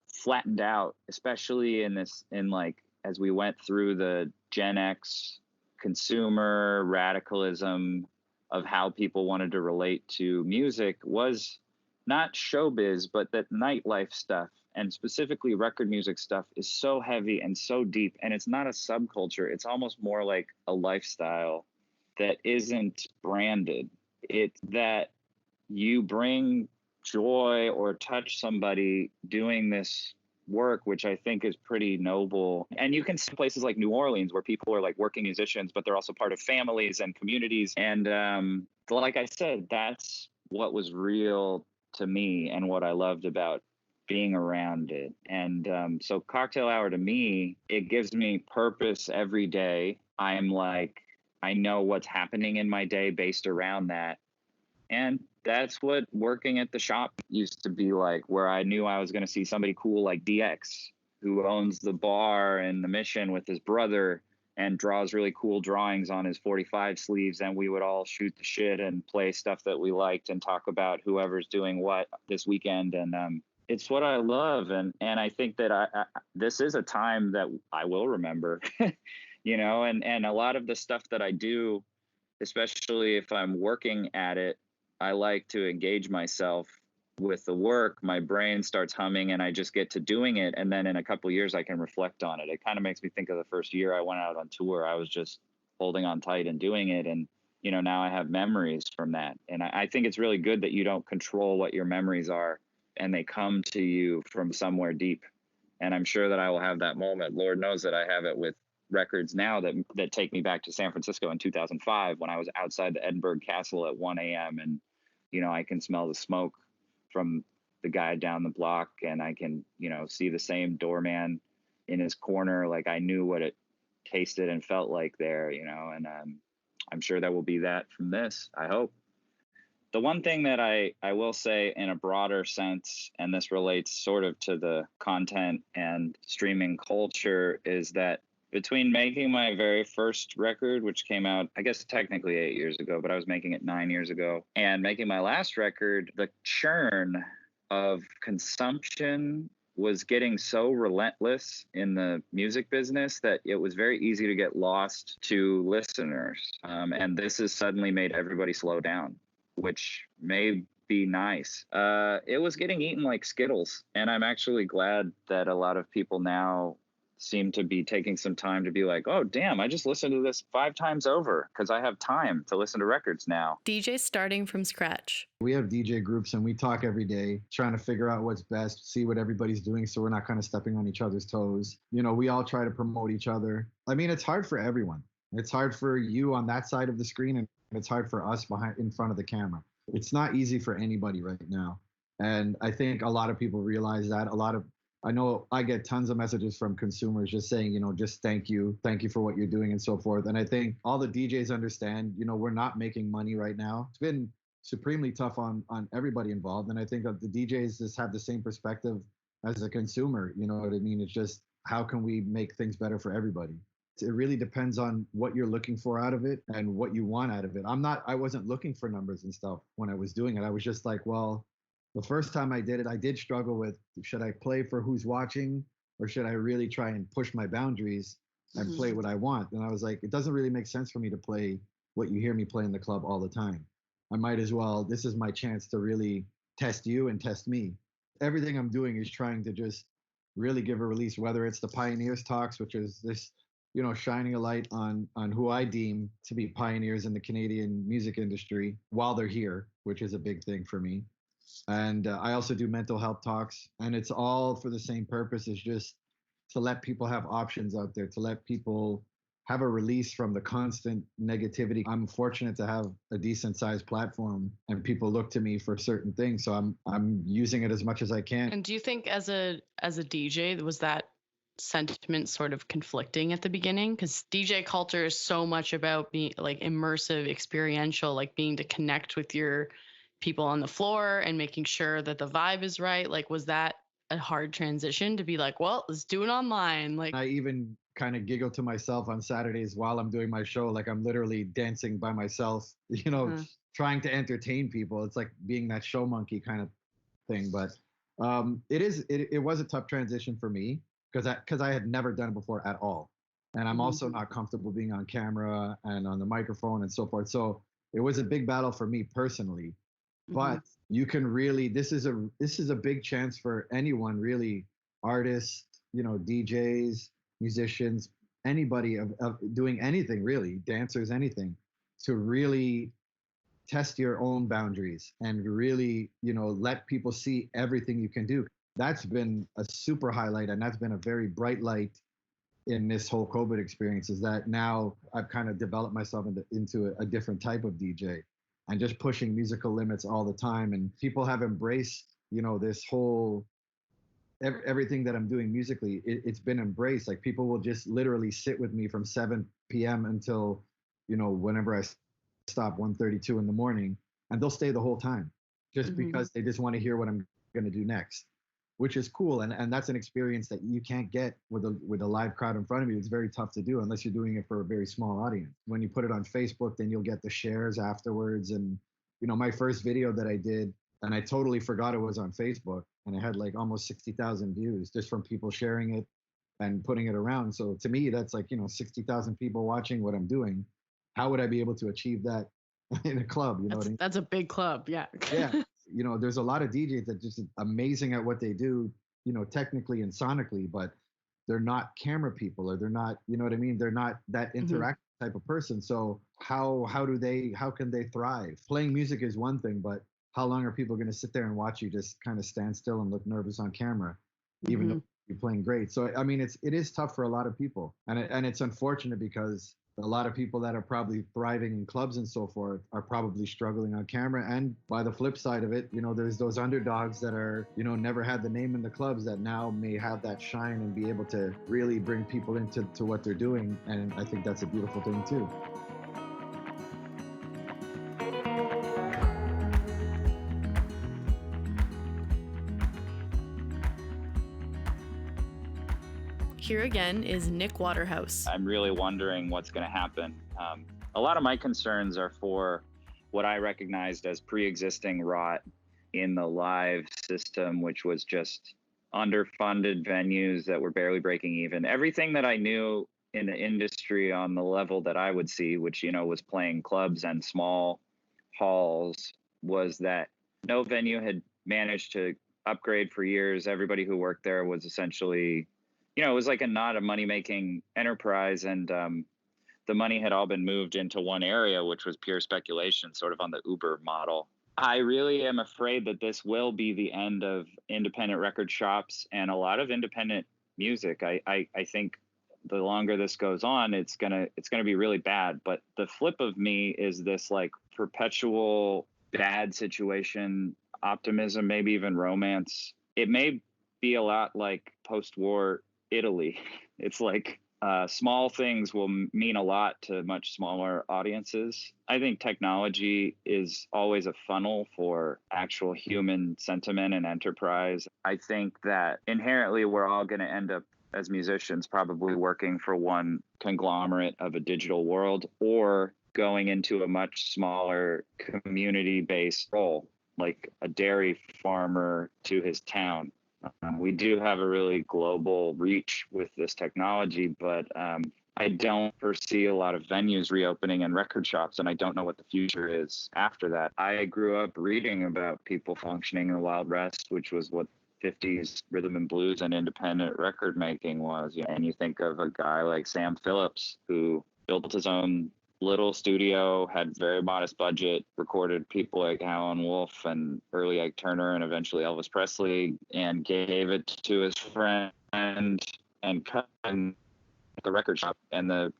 flattened out, especially in like as we went through the Gen X consumer radicalism of how people wanted to relate to music, was not showbiz, but that nightlife stuff, and specifically record music stuff, is so heavy and so deep. And it's not a subculture. It's almost more like a lifestyle that isn't branded. It's that you bring joy or touch somebody doing this work, which I think is pretty noble. And you can see places like New Orleans where people are like working musicians, but they're also part of families and communities. And like I said, that's what was real to me and what I loved about being around it. And so Cocktail Hour, to me, it gives me purpose every day. I'm like, I know what's happening in my day based around that. And that's what working at the shop used to be like, where I knew I was going to see somebody cool like DX, who owns the bar in the Mission with his brother and draws really cool drawings on his 45 sleeves. And we would all shoot the shit and play stuff that we liked and talk about whoever's doing what this weekend. And it's what I love. And I think that I this is a time that I will remember, you know, and a lot of the stuff that I do, especially if I'm working at it, I like to engage myself with the work. My brain starts humming and I just get to doing it. And then in a couple of years, I can reflect on it. It kind of makes me think of the first year I went out on tour. I was just holding on tight and doing it. And, you know, now I have memories from that. And I think it's really good that you don't control what your memories are and they come to you from somewhere deep. And I'm sure that I will have that moment. Lord knows that I have it with records now that take me back to San Francisco in 2005 when I was outside the Edinburgh Castle at 1 a.m. and, you know, I can smell the smoke from the guy down the block and I can, you know, see the same doorman in his corner. Like I knew what it tasted and felt like there, you know, and I'm sure there will be that from this, I hope. The one thing that I will say in a broader sense, and this relates sort of to the content and streaming culture, is that between making my very first record, which came out, I guess technically 8 years ago, but I was making it 9 years ago, and making my last record, the churn of consumption was getting so relentless in the music business that it was very easy to get lost to listeners. And this has suddenly made everybody slow down, which may be nice. It was getting eaten like Skittles. And I'm actually glad that a lot of people now seem to be taking some time to be like, oh, damn, I just listened to this 5 times over because I have time to listen to records now. DJ starting from scratch. We have DJ groups and we talk every day, trying to figure out what's best, see what everybody's doing so we're not kind of stepping on each other's toes. You know, we all try to promote each other. I mean, it's hard for everyone. It's hard for you on that side of the screen and it's hard for us in front of the camera. It's not easy for anybody right now. And I think a lot of people realize that. I know I get tons of messages from consumers just saying, you know, just thank you for what you're doing and so forth. And I think all the DJs understand, you know, we're not making money right now. It's been supremely tough on everybody involved. And I think that the DJs just have the same perspective as a consumer. You know what I mean? It's just, how can we make things better for everybody? It really depends on what you're looking for out of it and what you want out of it. I wasn't looking for numbers and stuff when I was doing it. I was just like, well, the first time I did it, I did struggle with, should I play for who's watching or should I really try and push my boundaries and play what I want? And I was like, it doesn't really make sense for me to play what you hear me play in the club all the time. I might as well, this is my chance to really test you and test me. Everything I'm doing is trying to just really give a release, whether it's the Pioneers Talks, which is this, shining a light on who I deem to be pioneers in the Canadian music industry while they're here, which is a big thing for me. And I also do mental health talks, and it's all for the same purpose, is just to let people have options out there, to let people have a release from the constant negativity. I'm fortunate to have a decent sized platform, and people look to me for certain things, so I'm using it as much as I can. And do you think as a DJ, was that sentiment sort of conflicting at the beginning? Because DJ culture is so much about being like immersive, experiential, like being to connect with your people on the floor and making sure that the vibe is right. Like, was that a hard transition to be like, well, let's do it online? Like, I even kind of giggle to myself on Saturdays while I'm doing my show. Like, I'm literally dancing by myself, trying to entertain people. It's like being that show monkey kind of thing. But it was a tough transition for me because I had never done it before at all. And I'm also not comfortable being on camera and on the microphone and so forth. So it was a big battle for me personally. But you can really, this is a big chance for anyone, really, artists, DJs, musicians, anybody of doing anything, really, dancers, anything, to really test your own boundaries and really, let people see everything you can do. That's been a super highlight, and that's been a very bright light in this whole COVID experience, is that now I've kind of developed myself into a different type of DJ, and just pushing musical limits all the time. And people have embraced, this whole, everything that I'm doing musically, it's been embraced. Like, people will just literally sit with me from 7 p.m. until, whenever I stop, 1:32 in the morning, and they'll stay the whole time just because they just want to hear what I'm going to do next, which is cool. And that's an experience that you can't get with a live crowd in front of you. It's very tough to do unless you're doing it for a very small audience. When you put it on Facebook, then you'll get the shares afterwards. And, my first video that I did, and I totally forgot it was on Facebook, and it had like almost 60,000 views just from people sharing it and putting it around. So to me, that's like, 60,000 people watching what I'm doing. How would I be able to achieve that in a club? You know what I mean? That's a big club. Yeah. Yeah. There's a lot of DJs that just amazing at what they do, technically and sonically, but they're not camera people, or they're not, you know what I mean? They're not that interactive type of person. So how can they thrive? Playing music is one thing, but how long are people going to sit there and watch you just kind of stand still and look nervous on camera, even though you're playing great? So, I mean, it is tough for a lot of people, and it's unfortunate because a lot of people that are probably thriving in clubs and so forth are probably struggling on camera. And by the flip side of it, there's those underdogs that are, never had the name in the clubs, that now may have that shine and be able to really bring people into what they're doing. And I think that's a beautiful thing too. Here again is Nick Waterhouse. I'm really wondering what's going to happen. A lot of my concerns are for what I recognized as pre-existing rot in the live system, which was just underfunded venues that were barely breaking even. Everything that I knew in the industry on the level that I would see, which, was playing clubs and small halls, was that no venue had managed to upgrade for years. Everybody who worked there was essentially, it was like not a money-making enterprise, and the money had all been moved into one area, which was pure speculation, sort of on the Uber model. I really am afraid that this will be the end of independent record shops and a lot of independent music. I think the longer this goes on, it's gonna be really bad. But the flip of me is this like perpetual bad situation, optimism, maybe even romance. It may be a lot like post-war Italy. It's like small things will mean a lot to much smaller audiences. I think technology is always a funnel for actual human sentiment and enterprise. I think that inherently we're all going to end up as musicians probably working for one conglomerate of a digital world, or going into a much smaller community-based role, like a dairy farmer to his town. We do have a really global reach with this technology, but I don't foresee a lot of venues reopening and record shops, and I don't know what the future is after that. I grew up reading about people functioning in the Wild West, which was what 50s rhythm and blues and independent record making was. And you think of a guy like Sam Phillips, who built his own little studio, had very modest budget, recorded people like Howlin' Wolf and early Ike Turner and eventually Elvis Presley, and gave it to his friend and cut in the record shop and the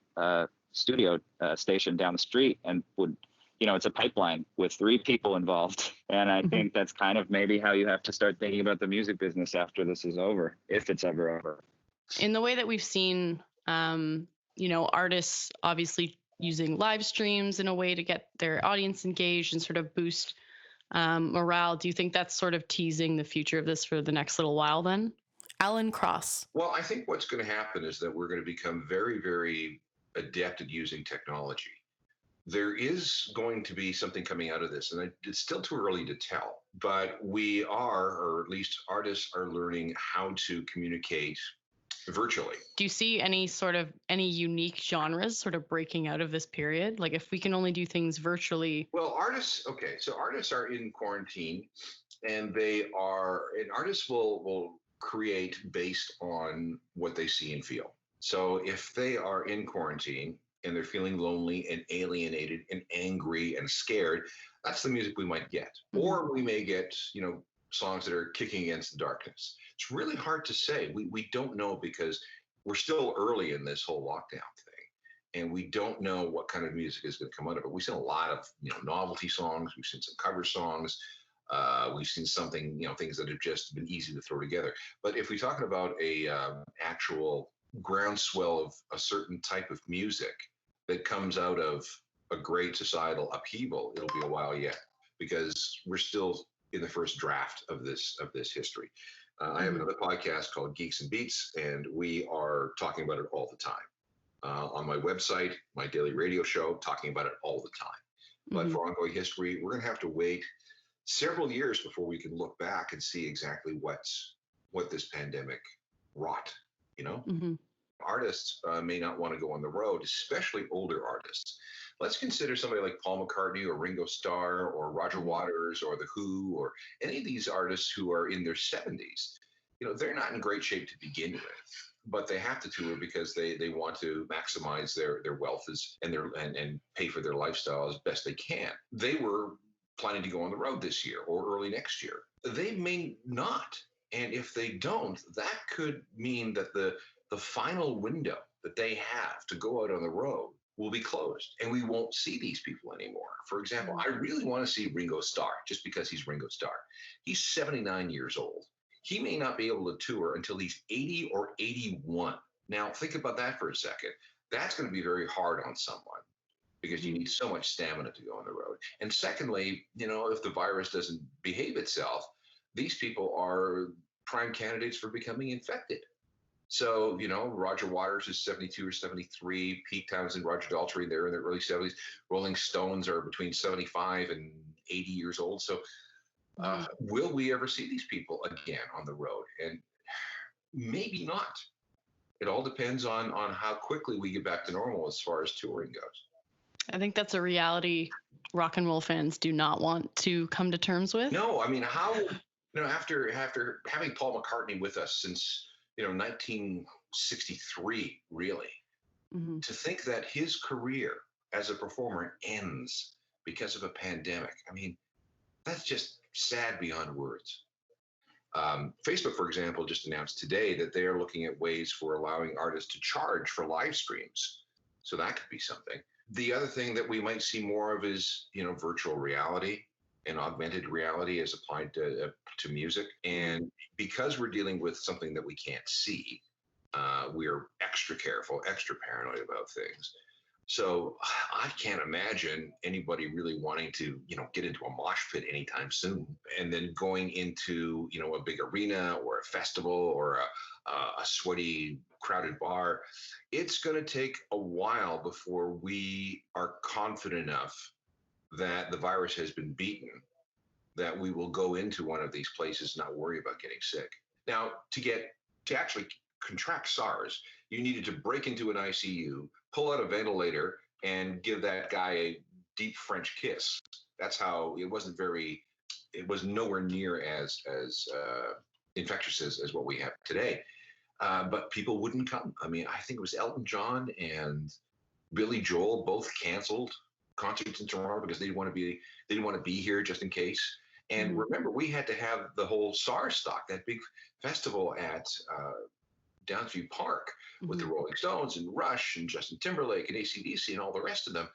studio station down the street, and would, it's a pipeline with 3 people involved. And I think that's kind of maybe how you have to start thinking about the music business after this is over, if it's ever over. In the way that we've seen, artists obviously using live streams in a way to get their audience engaged and sort of boost morale, do you think that's sort of teasing the future of this for the next little while then? Alan Cross. Well, I think what's going to happen is that we're going to become very, very adept at using technology. There is going to be something coming out of this, and it's still too early to tell, but we are, or at least artists are learning how to communicate virtually. Do you see any unique genres sort of breaking out of this period? Like if we can only do things virtually? Well, artists are in quarantine, and artists will create based on what they see and feel. So if they are in quarantine and they're feeling lonely and alienated and angry and scared, that's the music we might get. Mm-hmm. Or we may get, songs that are kicking against the darkness. It's really hard to say. We don't know, because we're still early in this whole lockdown thing, and we don't know what kind of music is going to come out of it. We've seen a lot of novelty songs. We've seen some cover songs. We've seen things that have just been easy to throw together. But if we're talking about a actual groundswell of a certain type of music that comes out of a great societal upheaval, it'll be a while yet, because we're still in the first draft of this history. I have another podcast called Geeks and Beats, and we are talking about it all the time. On my website, my daily radio show, talking about it all the time. But for ongoing history, we're going to have to wait several years before we can look back and see exactly what this pandemic wrought. Artists may not want to go on the road, especially older artists. Let's consider somebody like Paul McCartney or Ringo Starr or Roger Waters or The Who or any of these artists who are in their 70s. They're not in great shape to begin with, but they have to tour because they want to maximize their wealth and pay for their lifestyle as best they can. They were planning to go on the road this year or early next year. They may not. And if they don't, that could mean that the final window that they have to go out on the road will be closed, and we won't see these people anymore. For example, I really want to see Ringo Starr just because he's Ringo Starr. He's 79 years old. He may not be able to tour until he's 80 or 81. Now, think about that for a second. That's going to be very hard on someone, because you need so much stamina to go on the road. And secondly, if the virus doesn't behave itself, these people are prime candidates for becoming infected. So, Roger Waters is 72 or 73, Pete Townsend, Roger Daltrey, they're in their early 70s. Rolling Stones are between 75 and 80 years old. So will we ever see these people again on the road? And maybe not. It all depends on how quickly we get back to normal as far as touring goes. I think that's a reality rock and roll fans do not want to come to terms with. No, I mean, how, after having Paul McCartney with us since 1963, really, to think that his career as a performer ends because of a pandemic. I mean, that's just sad beyond words. Facebook, for example, just announced today that they are looking at ways for allowing artists to charge for live streams. So that could be something. The other thing that we might see more of is, virtual reality and augmented reality as applied to music. And because we're dealing with something that we can't see, we're extra careful, extra paranoid about things. So I can't imagine anybody really wanting to, get into a mosh pit anytime soon, and then going into, a big arena or a festival or a sweaty, crowded bar. It's going to take a while before we are confident enough that the virus has been beaten, that we will go into one of these places and not worry about getting sick. Now, to actually contract SARS, you needed to break into an ICU, pull out a ventilator, and give that guy a deep French kiss. That's how it wasn't very. It was nowhere near as infectious as what we have today. But people wouldn't come. I mean, I think it was Elton John and Billy Joel both canceled concerts in Toronto because they didn't want to be here just in case. And remember, we had to have the whole SARS stock, that big festival at Downsview Park with the Rolling Stones and Rush and Justin Timberlake and AC/DC and all the rest of them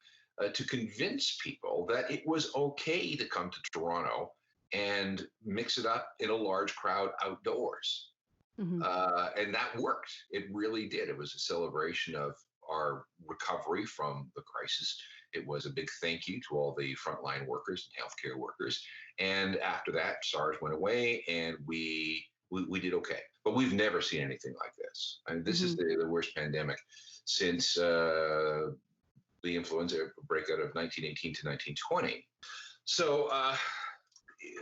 to convince people that it was okay to come to Toronto and mix it up in a large crowd outdoors. And that worked. It really did. It was a celebration of our recovery from the crisis. It was a big thank you to all the frontline workers and healthcare workers. And after that, SARS went away and we did okay. But we've never seen anything like this. I mean, this is the worst pandemic since the influenza breakout of 1918 to 1920. So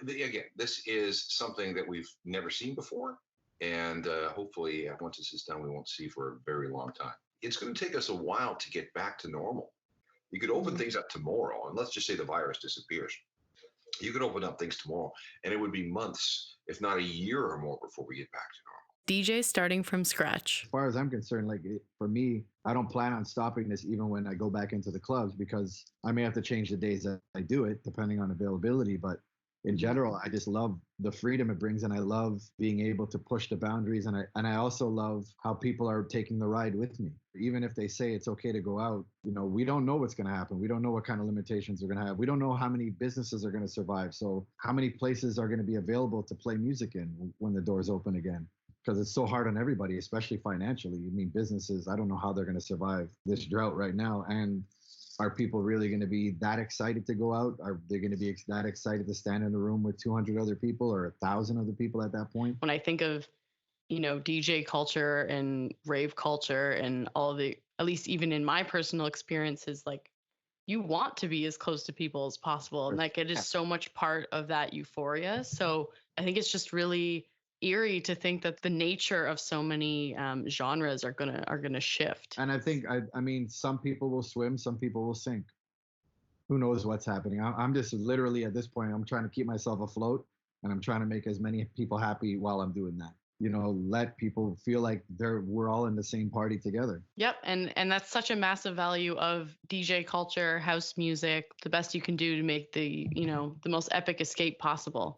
again, this is something that we've never seen before. And hopefully, once this is done, we won't see for a very long time. It's going to take us a while to get back to normal. You could open things up tomorrow, and let's just say the virus disappears. You could open up things tomorrow, and it would be months, if not a year or more, before we get back to normal. DJ starting from scratch. As far as I'm concerned, for me, I don't plan on stopping this even when I go back into the clubs, because I may have to change the days that I do it depending on availability. But in general, I just love the freedom it brings, and I love being able to push the boundaries. And I also love how people are taking the ride with me. Even if they say it's okay to go out, we don't know what's going to happen. We don't know what kind of limitations they're going to have. We don't know how many businesses are going to survive. So how many places are going to be available to play music in when the doors open again? Because it's so hard on everybody, especially financially. I mean, businesses, I don't know how they're going to survive this drought right now. And are people really going to be that excited to go out? Are they going to be that excited to stand in a room with 200 other people or 1,000 other people at that point? When I think of, DJ culture and rave culture and all the, at least even in my personal experiences, you want to be as close to people as possible. And it is so much part of that euphoria. So I think it's just really eerie to think that the nature of so many genres are gonna shift. And I think, I mean, some people will swim, some people will sink. Who knows what's happening? I'm just literally at this point, I'm trying to keep myself afloat, and I'm trying to make as many people happy while I'm doing that. Let people feel like we're all in the same party together. Yep, and that's such a massive value of DJ culture, house music, the best you can do to make the most epic escape possible.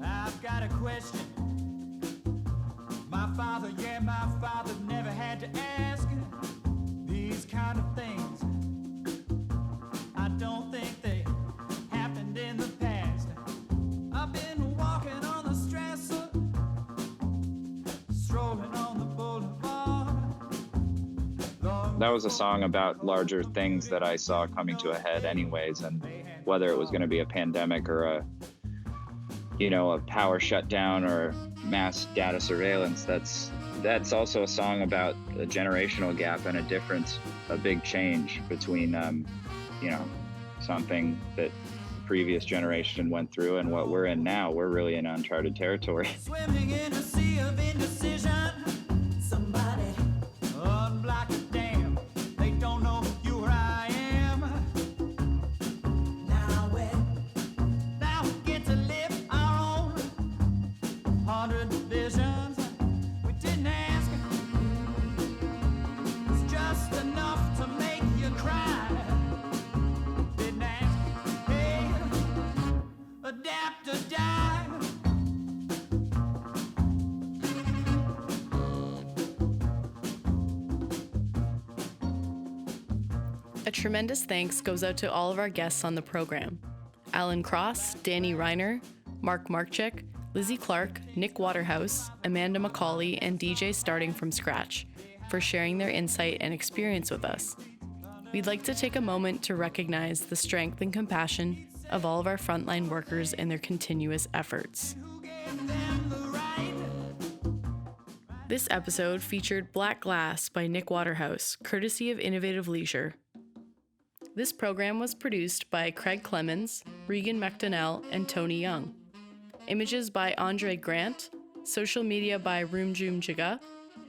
I've got a question. My father never had to ask these kind of things. I don't think they happened in the past. I've been walking on the stressor, strolling on the boulevard. That was a song about larger things that I saw coming to a head anyways, and whether it was going to be a pandemic or a power shutdown or mass data surveillance, that's also a song about a generational gap and a difference, a big change between, something that the previous generation went through and what we're in now. We're really in uncharted territory. Swimming in a sea of indecision. Somebody unblock the dam. They don't know you or I am. Now we get to live our own 100 visions. We didn't ask. It's just enough to make you cry. Didn't ask. Hey, adapt or die. A tremendous thanks goes out to all of our guests on the program: Alan Cross, Danny Reiner, Mark Markchik, Lizzie Clark, Nick Waterhouse, Amanda McCauley, and DJ Starting From Scratch for sharing their insight and experience with us. We'd like to take a moment to recognize the strength and compassion of all of our frontline workers in their continuous efforts. This episode featured Black Glass by Nick Waterhouse, courtesy of Innovative Leisure. This program was produced by Craig Clemens, Regan McDonnell, and Tony Young. Images by Andre Grant, social media by Roomjoom Jiga,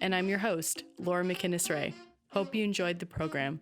and I'm your host, Laura McInnes-Ray. Hope you enjoyed the program.